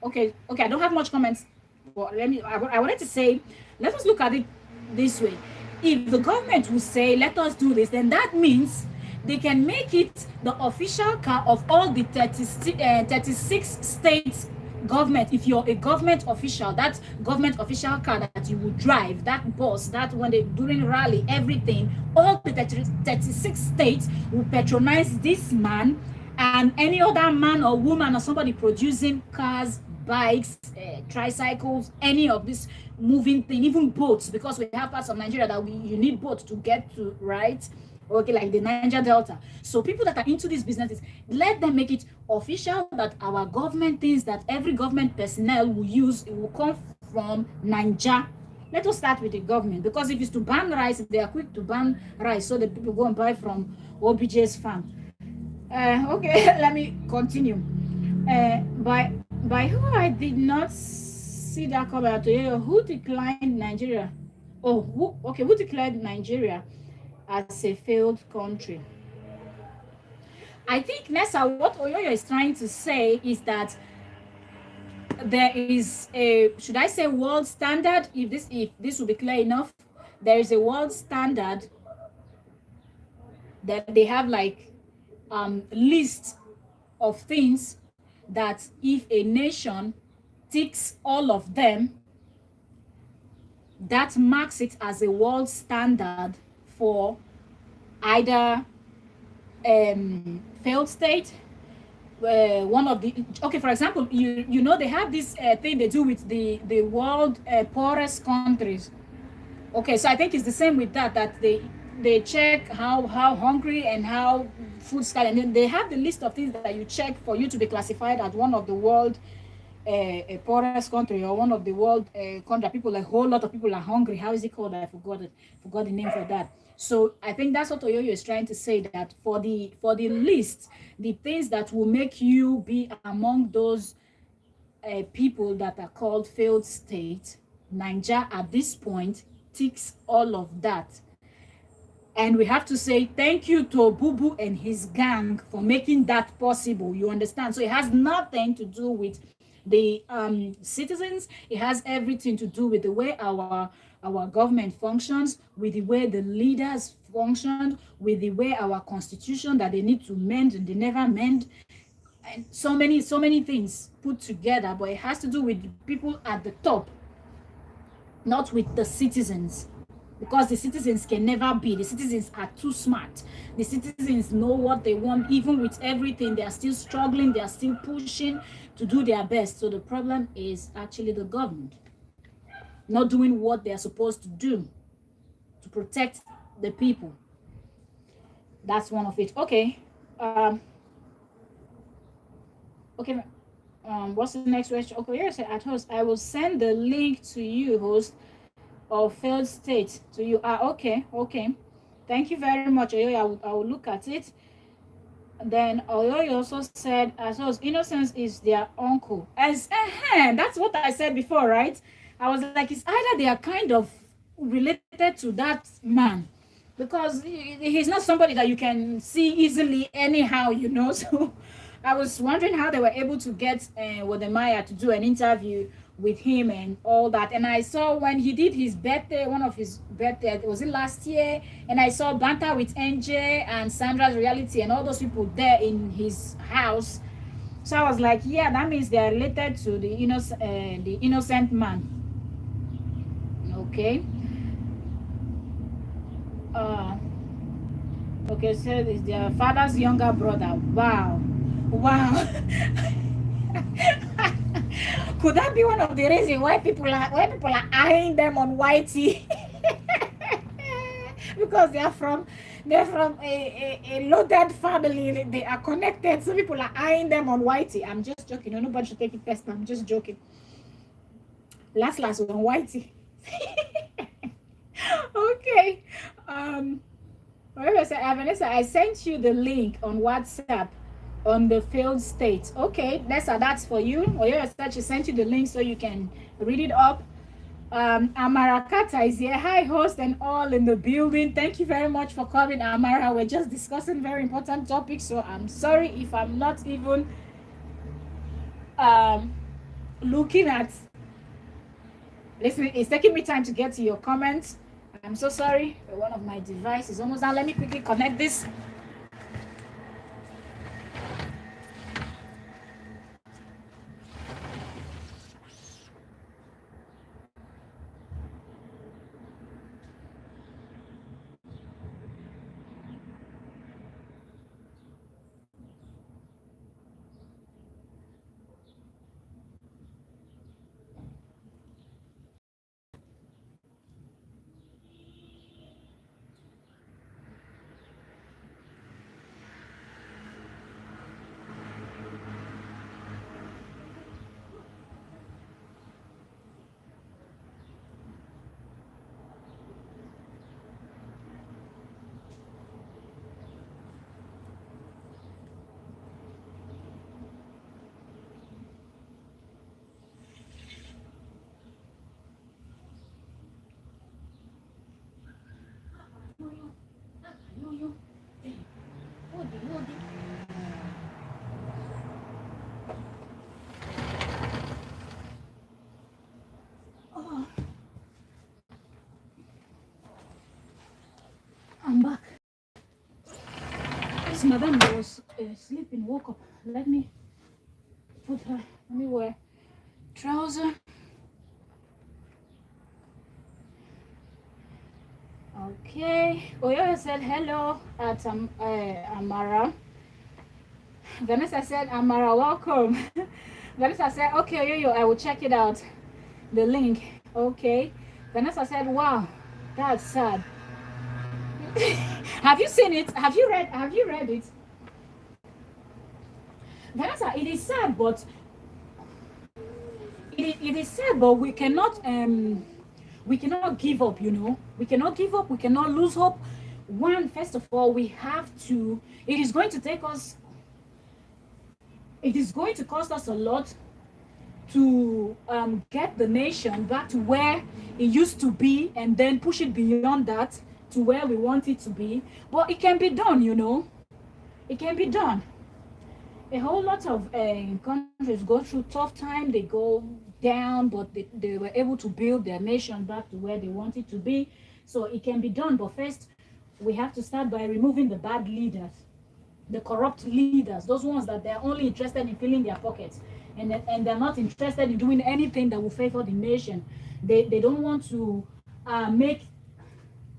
Okay, I don't have much comments, but I wanted to say, let us look at it this way. If the government will say, let us do this, then that means they can make it the official car of all the 36 states government. If you're a government official, that government official car that you would drive, that bus, that when they during rally, everything, all the 36 states will patronize this man and any other man or woman or somebody producing cars, bikes, tricycles, any of this moving thing, even boats, because we have parts of Nigeria that you need boats to get to, right? Okay, like the Niger Delta. So people that are into these businesses, let them make it official that our government thinks that every government personnel will use, it will come from Niger. Let us start with the government, because if it's to ban rice, they are quick to ban rice, so that people go and buy from OBJ's farm. Okay, let me continue. By who I did not see that comment. Who declined Nigeria? Oh, who declared Nigeria as a failed country? I think, Nessa, what Oyoyo is trying to say is that there is a, should I say, world standard? If this will be clear enough, there is a world standard that they have, like list of things that if a nation ticks all of them, that marks it as a world standard for either failed state, one of the, okay, for example, you know they have this thing they do with the world poorest countries. Okay, so I think it's the same with that they check how hungry and how food scarce, and then they have the list of things that you check for you to be classified as one of the world poorest country, or one of the world country. People, a whole lot of people are hungry. How is it called? I forgot it. Forgot the name for that. So I think that's what Oyoyo is trying to say, that for the list, the things that will make you be among those people that are called failed state, Niger at this point ticks all of that. And we have to say thank you to Bubu and his gang for making that possible. You understand? So it has nothing to do with the citizens. It has everything to do with the way our government functions, with the way the leaders function, with the way our constitution that they need to mend and they never mend, and so many things put together. But it has to do with the people at the top, not with the citizens, because the citizens can never be. The citizens are too smart. The citizens know what they want. Even with everything, they are still struggling. They are still pushing to do their best. So the problem is actually the government not doing what they are supposed to do to protect the people. That's one of it. Okay. Okay. What's the next question? Okay, yes, at host, I will send the link to you, host, of failed state to you. Okay. Thank you very much, Oyoyo. I will look at it. Then Oyoyo also said, as well as innocence is their uncle. As that's what I said before, right? I was like, it's either they are kind of related to that man, because he's not somebody that you can see easily anyhow, you know. So I was wondering how they were able to get Wodemaya to do an interview with him and all that. And I saw when he did his birthday, one of his birthday, was it last year? And I saw Banta with NJ and Sandra's Reality and all those people there in his house. So I was like, yeah, that means they're related to the innocent man. Okay. Okay, so it's their father's younger brother. Wow. Could that be one of the reasons why people are eyeing them on Whitey? Because they're from a loaded family. They are connected, so people are eyeing them on Whitey. I'm just joking. No, nobody should take it personal. I'm just joking. Last on Whitey. Okay. Vanessa, I sent you the link on WhatsApp on the failed state. Okay, that's for you. She sent you the link so you can read it up. Amarakata is here. Hi, host and all in the building. Thank you very much for coming, Amara. We're just discussing very important topics, so I'm sorry if I'm not even looking at. Listen, it's taking me time to get to your comments. I'm so sorry. One of my devices is almost down. Let me quickly connect this. I'm back. This madam was sleeping, woke up. Let me wear trouser. Okay. Oyo said hello at Amara. Vanessa said, Amara, welcome. Vanessa said, okay, Oyo, I will check it out. The link. Okay. Vanessa said, wow, that's sad. Have you seen it? Have you read it? Vanessa, it is sad, but it is sad, but we cannot give up, you know. We cannot give up, we cannot lose hope. One, first of all, we have to, it is going to cost us a lot to get the nation back to where it used to be, and then push it beyond that to where we want it to be. But it can be done, you know. It can be done. A whole lot of countries go through tough time, they go down, but they were able to build their nation back to where they want it to be. So it can be done, but first we have to start by removing the bad leaders, the corrupt leaders, those ones that they're only interested in filling their pockets, and they're not interested in doing anything that will favor the nation. They don't want to make.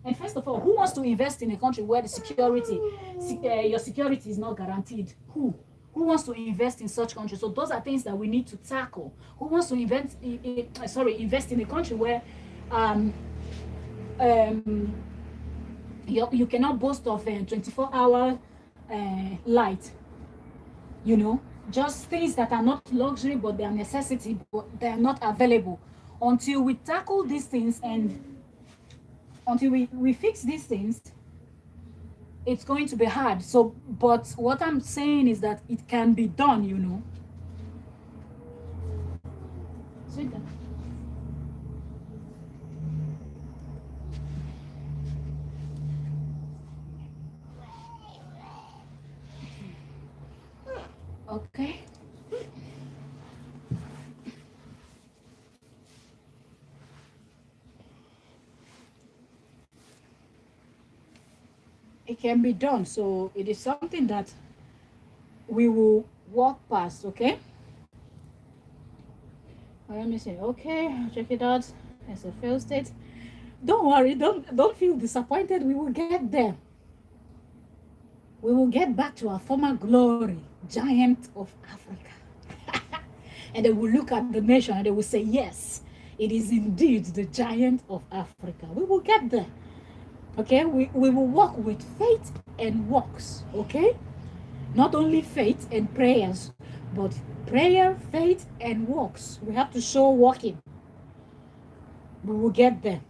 And first of all, who wants to invest in a country where the your security is not guaranteed? Who wants to invest in such countries? So those are things that we need to tackle. Who wants to invest in a country where you cannot boast of 24-hour light, you know, just things that are not luxury, but they are necessity, but they are not available. Until we tackle these things and until we fix these things, it's going to be hard. So, but what I'm saying is that it can be done, you know. Sit down. Okay. It can be done. So it is something that we will walk past, okay? Let me see. Okay, check it out. It's a failed state. Don't worry, don't feel disappointed. We will get there. We will get back to our former glory, giant of Africa. And they will look at the nation and they will say, yes, it is indeed the giant of Africa. We will get there. Okay, we will walk with faith and works, okay? Not only faith and prayers, but prayer, faith, and works. We have to show walking. We will get there.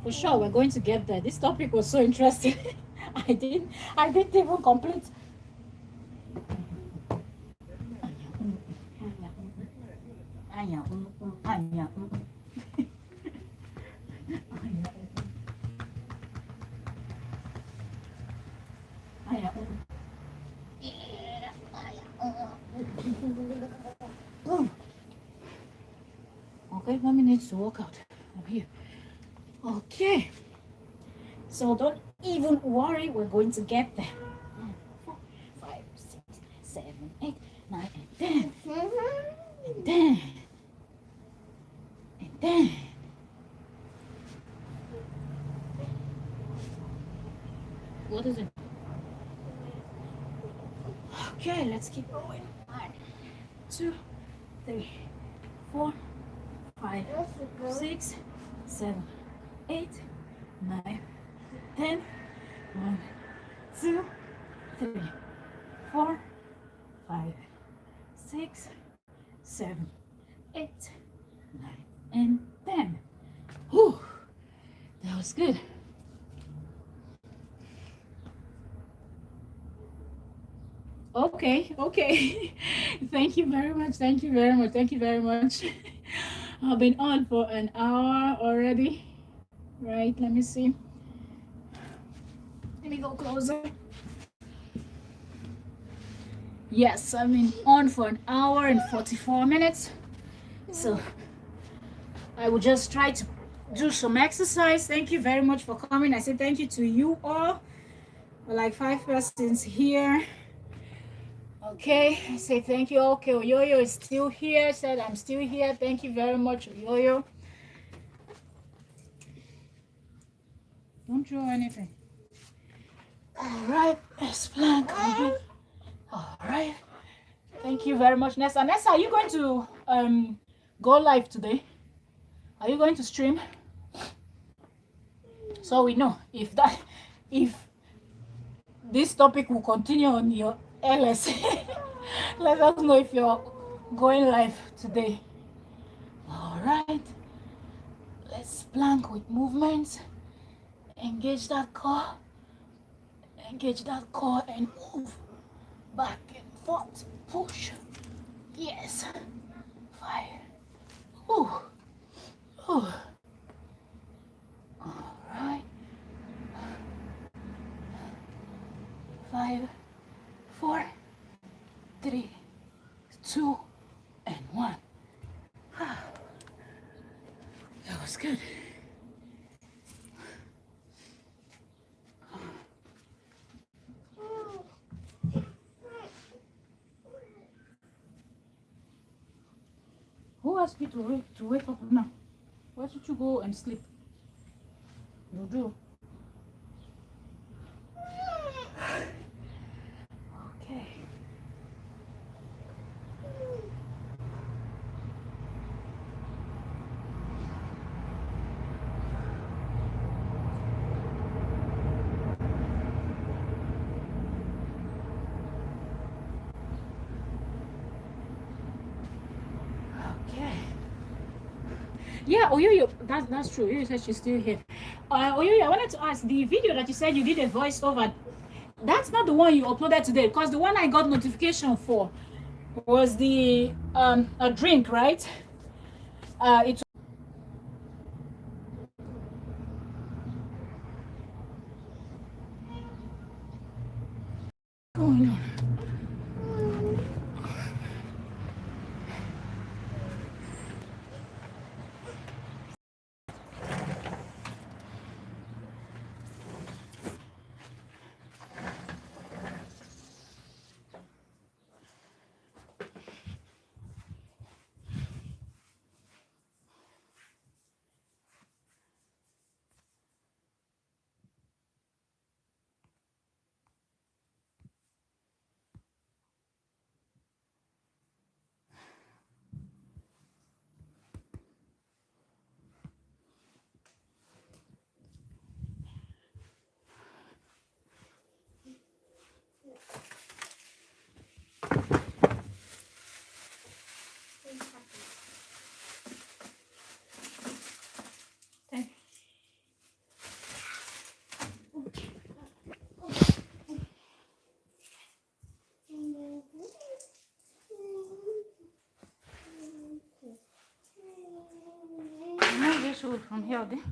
For sure, we're going to get there. This topic was so interesting. I didn't even complete. Okay, mommy needs to walk out. I'm here. Okay. So don't even worry, we're going to get there. 4, 5, 6, 7, 8, 9, and 10. And 10. And 10. What is it? Okay, let's keep going. 1, 2, 3, 4, 5, 6, 7, 8, 9, 10. 1, 2, 3, 4, 5, 6, 7, 8, 9, and 10. Whew, that was good. Okay. Thank you very much. I've been on for an hour already. Right, let me see. Let me go closer. Yes, I've been on for an hour and 44 minutes. So I will just try to do some exercise. Thank you very much for coming. I say thank you to you all. We're like 5 persons here. Okay, I say thank you. Okay, Oyoyo is still here. Said I'm still here. Thank you very much, Oyoyo. Don't draw anything. All right, let's plank. All right. Thank you very much, Nessa. Nessa, are you going to go live today? Are you going to stream? So we know if this topic will continue on your LS. Let us know if you're going live today. All right. Let's plank with movements. Engage that core. Engage that core and move back and forth. Push. Yes. 5. Ooh. Ooh. All right. 5, 4, 3, 2, and 1. That was good. Who asked you to wake up now? Why don't you go and sleep? You do. Okay. Okay. Yeah, Oyoyo, that's true. Oyoyo said she's still here. Oyoyo, I wanted to ask, the video that you said you did a voiceover, that's not the one you uploaded today, because the one I got notification for was the a drink, right? It's going on. No, this wood from here, then.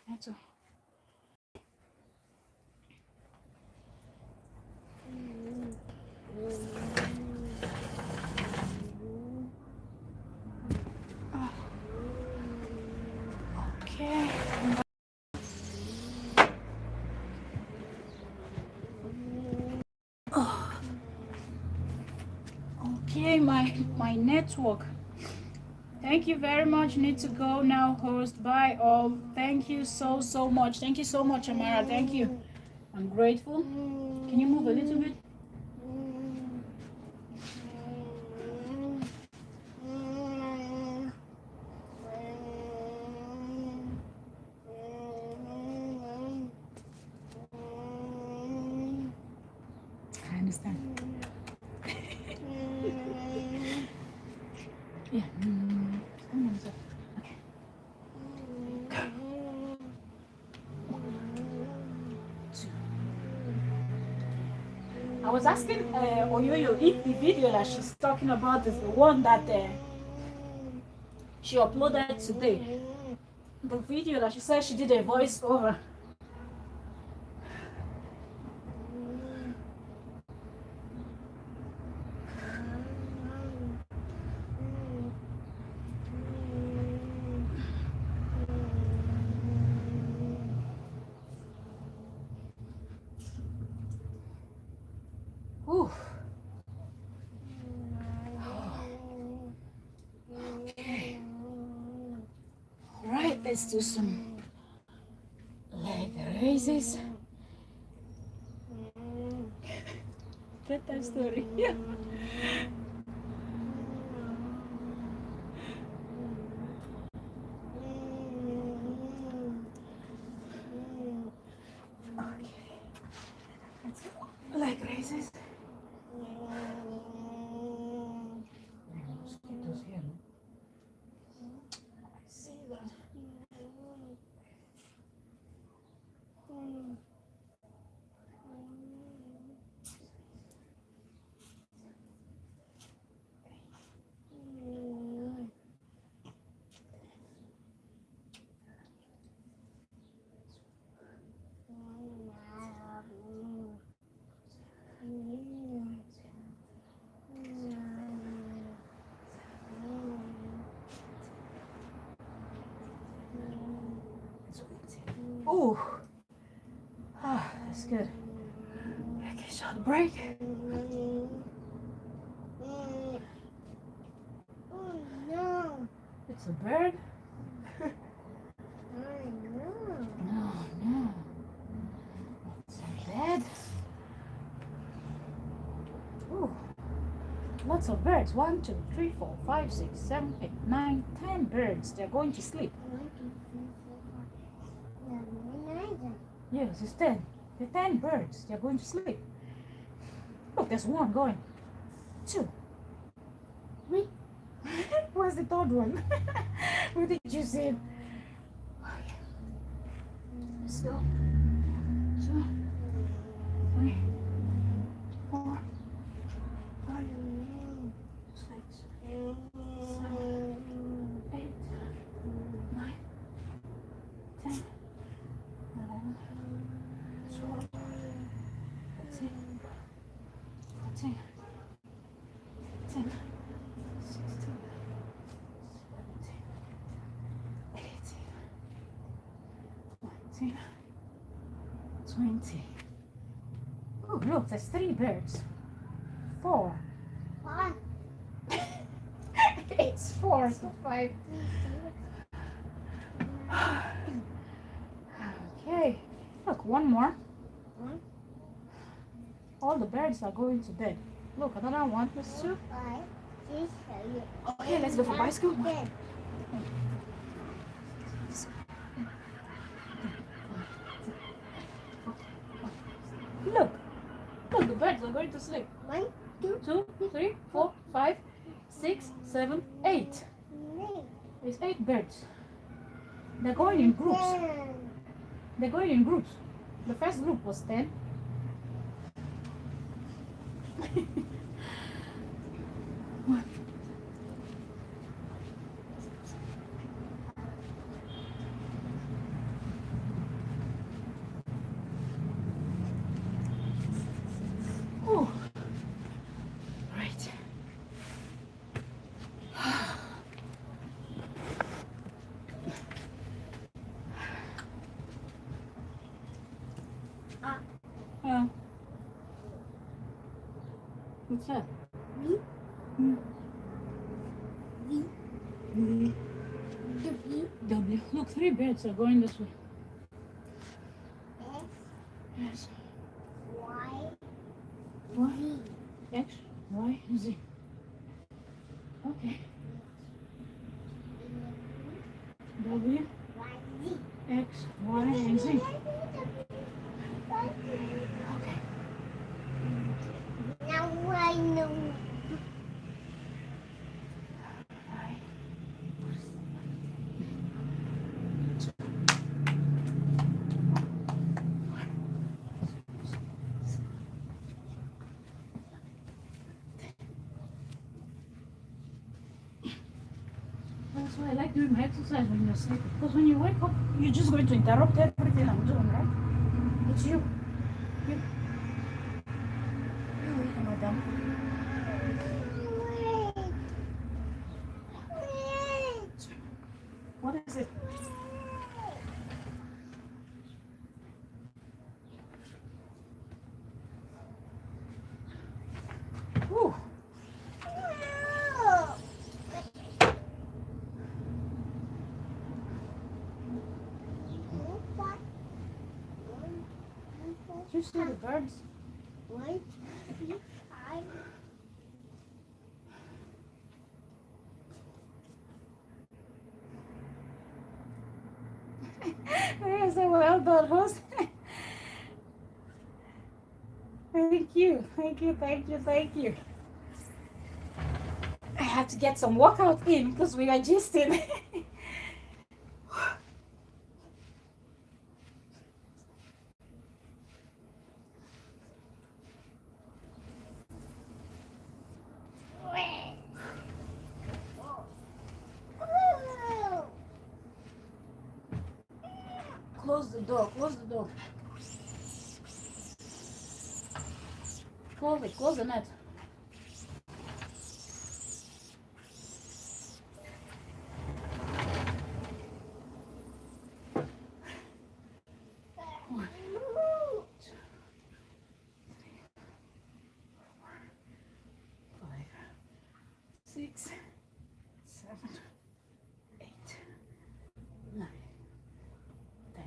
That's all. Okay. Okay, my network. Thank you very much. Need to go now, host. Bye all. Thank you so much. Thank you so much, Amara. Thank you. I'm grateful. Can you move a little bit? I understand. Yeah. was asking Oyoyo if the video that she's talking about is the one that she uploaded today. The video that she said she did a voiceover. Ooh. Okay. All right, let's do some leg raises. Get that story. Yeah. Okay. Let's go. Leg raises. Mosquitoes here, no? I see that. Ooh. Ah, that's good. Okay, short break. It's a bird. No. It's a bed. Ooh. Lots of birds. 1, 2, 3, 4, 5, 6, 7, 8, 9, 10 birds. They're going to sleep. Yes, it's 10. The 10 birds. They're going to sleep. Look, there's one going. 2. 3. Where's the third one? Where did you see it? Let's go. 2, 3, 4, 5, 6, 7, 8, 9, 10, 11, 12, 13, 14, 15, 16, 17, 18, 19, 20. Oh, look, there's 3 birds. 4. It's 4, so 5. Okay. Look, one more. All the birds are going to bed. Look, another one. Let's 2. Okay, let's go for bicycle. Look, the birds are going to sleep. 1, 2, 3, 4, 5, 6, 7, 8. There's 8 birds. They're going in groups. They're going in groups. The first group was 10. Oh, right. What's that? W. Look, 3 birds are going this way. Yes. Y. X, Y, Z. Okay. W, X, Y, and Z. Okay. Now I know. I like doing my exercise when you're sleeping. Because when you wake up, you're just going to interrupt everything I'm doing, right? It's you. You. You, madam. What is it? Ooh. Did you see the birds? One, two, five. I said, well done, host. Thank you, thank you, thank you, thank you. I have to get some workout in because we are gisting. Close the door, close the door. Close it, close the net. Six, seven, 8, 9, 10.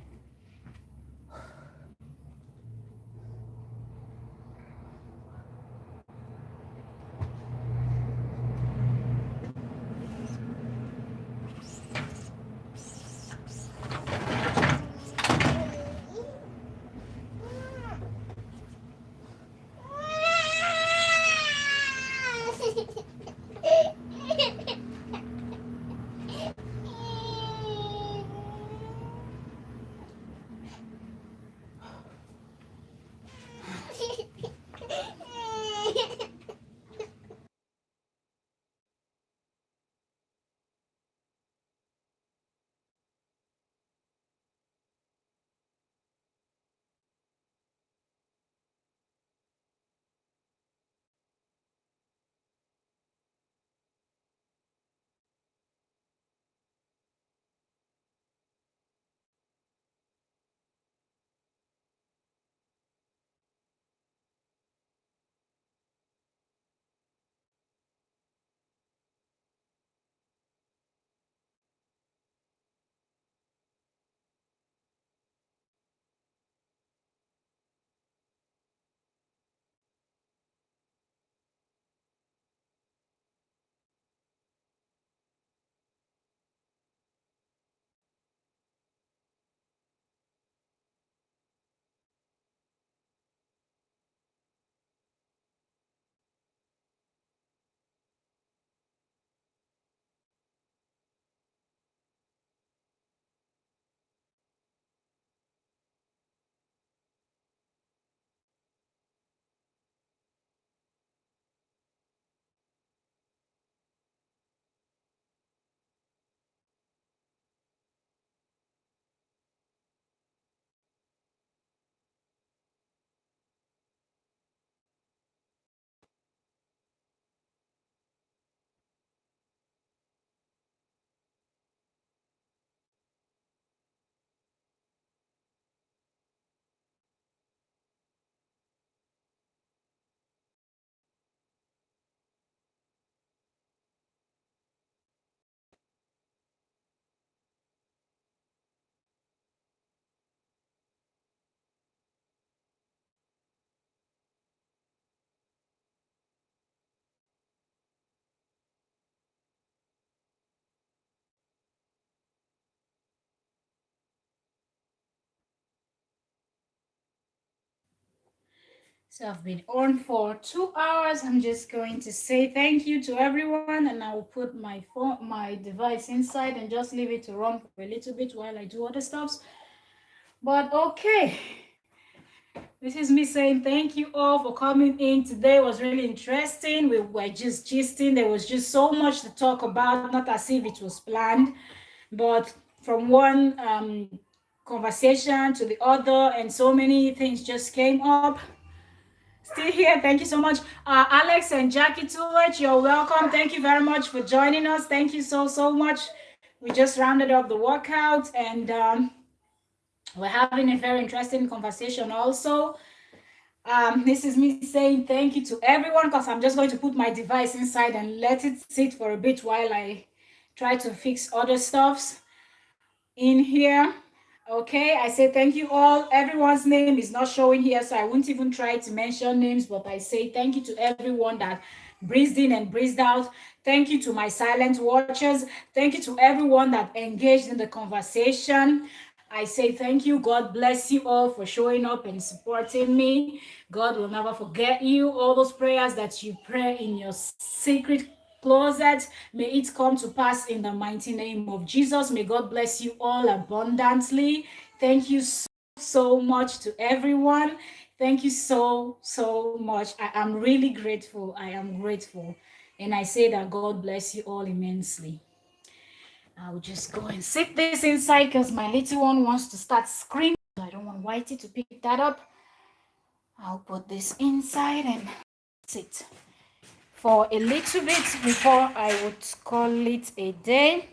So I've been on for 2 hours. I'm just going to say thank you to everyone, and I will put my phone, my device inside, and just leave it to run for a little bit while I do other stuffs. But okay, This is me saying thank you all for coming in today. It was really interesting. We were just gisting. There was just so much to talk about, not as if it was planned, but from one conversation to the other, and so many things just came up. Still here. Thank you so much. Alex and Jackie Tulich, you're welcome. Thank you very much for joining us. Thank you so much. We just rounded up the workout, and we're having a very interesting conversation also. This is me saying thank you to everyone, because I'm just going to put my device inside and let it sit for a bit while I try to fix other stuffs in here. Okay, I say thank you all. Everyone's name is not showing here, so I won't even try to mention names, but I say thank you to everyone that breathed in and breathed out. Thank you to my silent watchers. Thank you to everyone that engaged in the conversation. I say thank you. God bless you all for showing up and supporting me. God will never forget you. All those prayers that you pray in your secret closet, may it come to pass in the mighty name of Jesus. May God bless you all abundantly. Thank you so much to everyone. Thank you so much. I am really grateful. I am grateful. And I say that God bless you all immensely. I'll just go and sit this inside because my little one wants to start screaming. I don't want Whitey to pick that up. I'll put this inside and sit for a little bit before I would call it a day.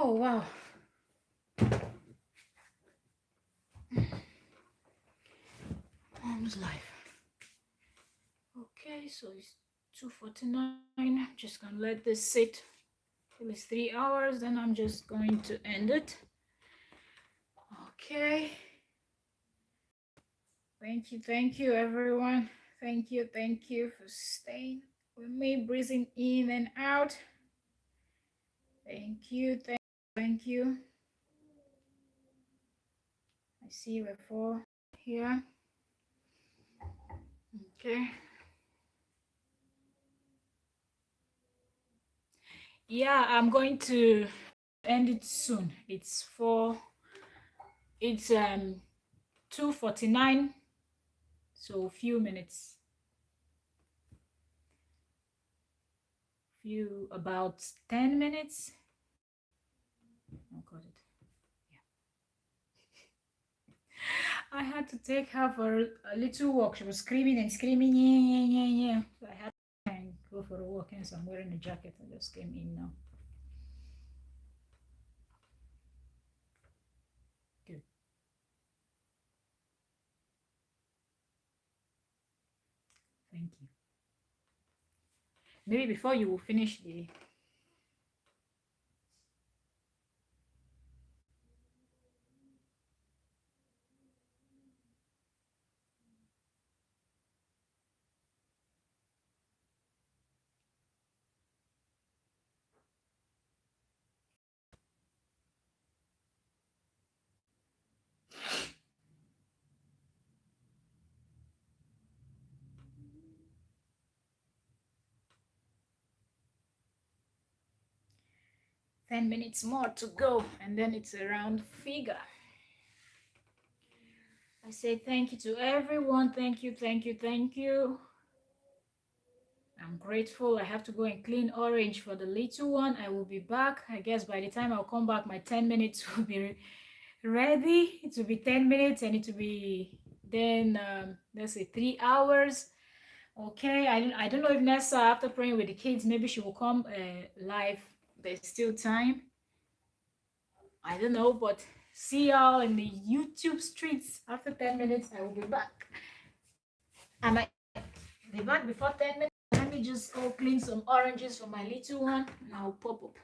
Oh, wow. Mom's life. Okay, so it's 2:49. Just gonna let this sit till it's 3 hours, then I'm just going to end it. Okay. Thank you, everyone. Thank you for staying with me, breathing in and out. Thank you. I see we're 4 here. Okay. Yeah, I'm going to end it soon. It's 2:49, so a few minutes. About 10 minutes. Oh, got it. Yeah. I had to take her for a little walk. She was screaming and screaming, yeah. So I had to go for a walk, and so I'm wearing a jacket. I just came in now. Good. Thank you. Maybe before you will finish the 10 minutes more to go, and then it's a round figure. I say thank you to everyone. Thank you. I'm grateful. I have to go and clean orange for the little one. I will be back. I guess by the time I'll come back, my 10 minutes will be ready. It will be 10 minutes, and it will be then, let's say 3 hours. Okay, I don't know if Nessa, after praying with the kids, maybe she will come live. There's still time. I don't know, but see y'all in the YouTube streets. After 10 minutes, I will be back. I might be back before 10 minutes. Let me just go clean some oranges for my little one, and I'll pop up.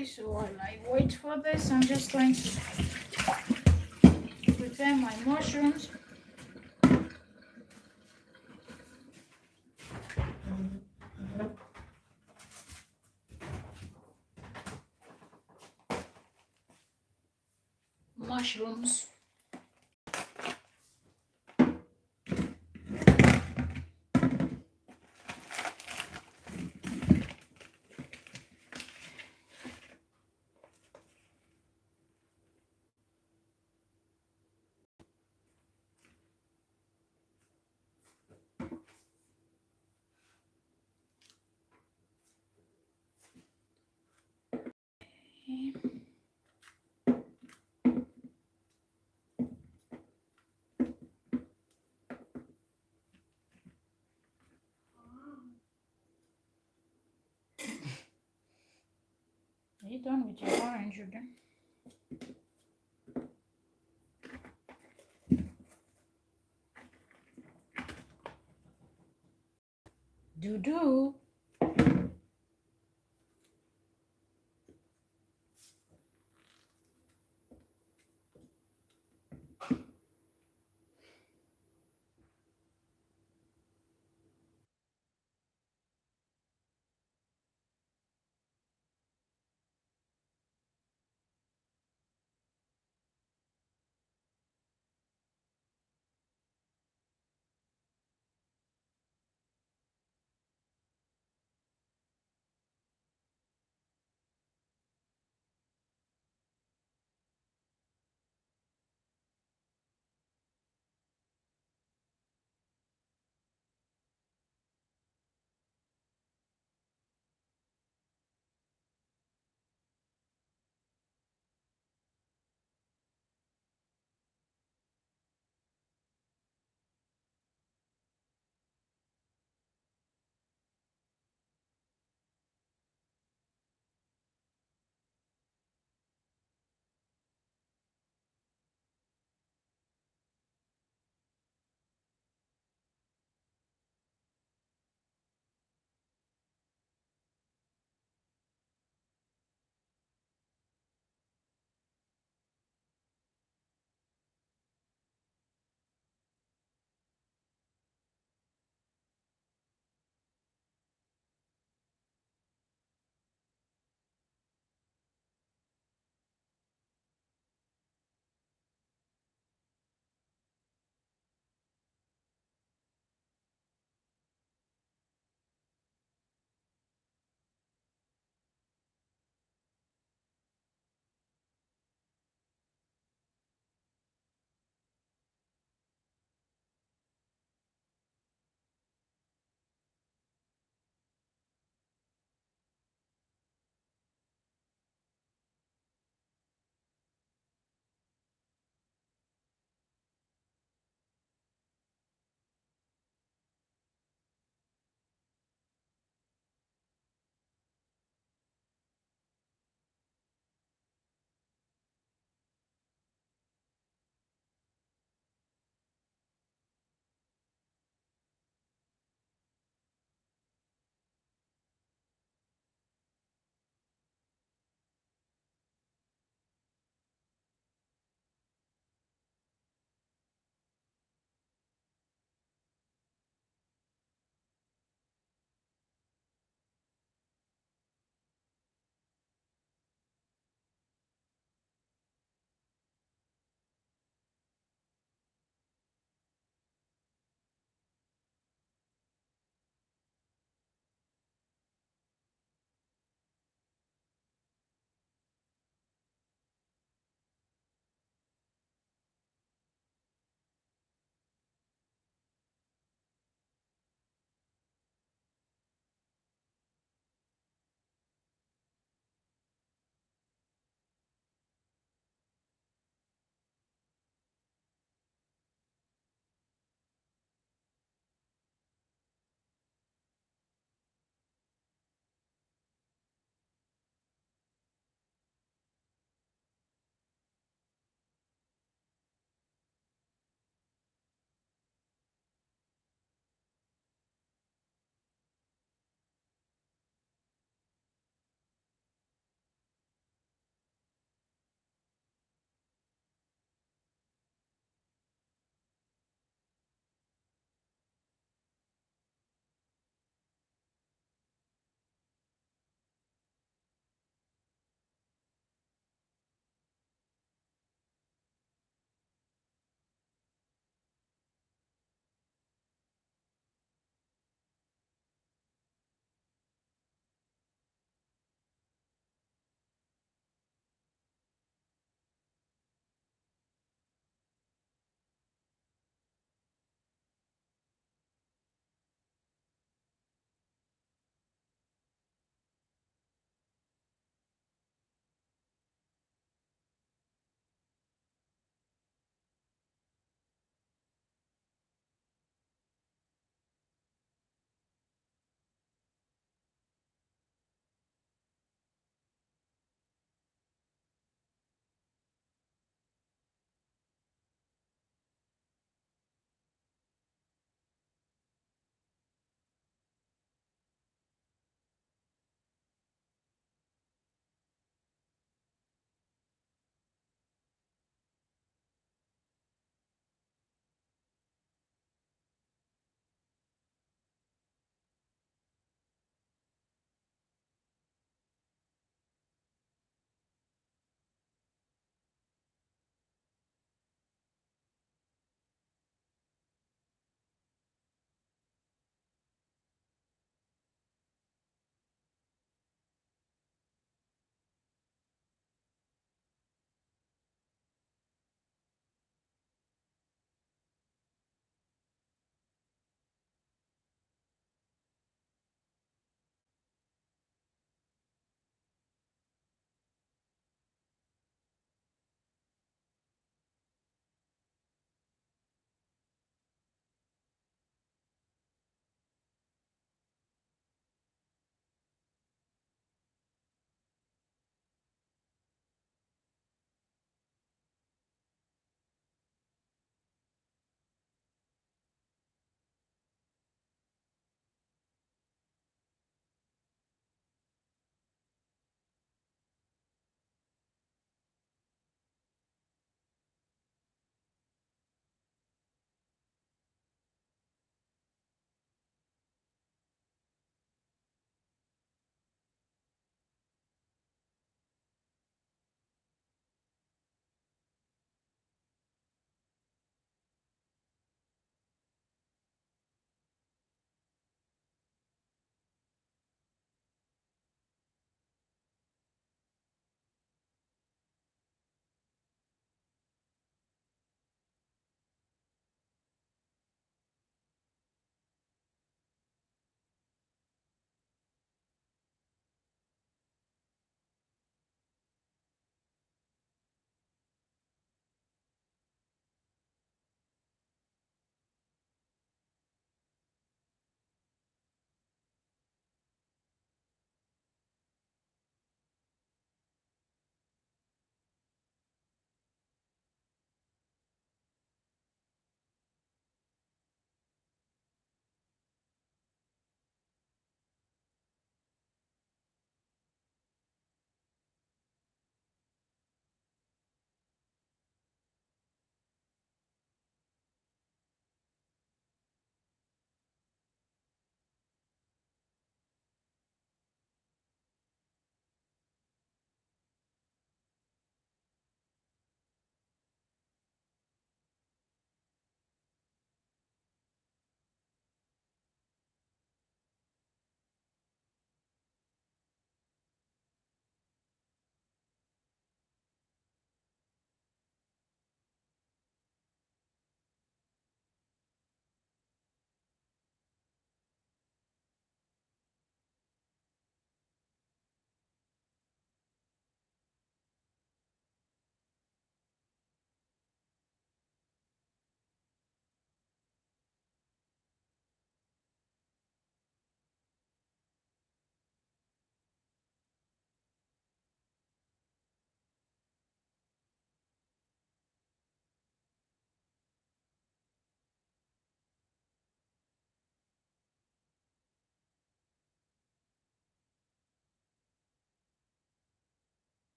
Okay, so while I wait for this, I'm just going to prepare my mushrooms. Mushrooms. Are you done with your orange, Judah? Do.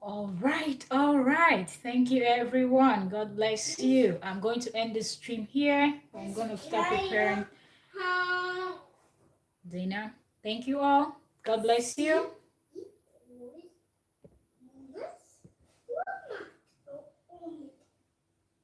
All right. Thank you, everyone. God bless you. I'm going to end this stream here. I'm going to start preparing dinner. Thank you all. God bless you.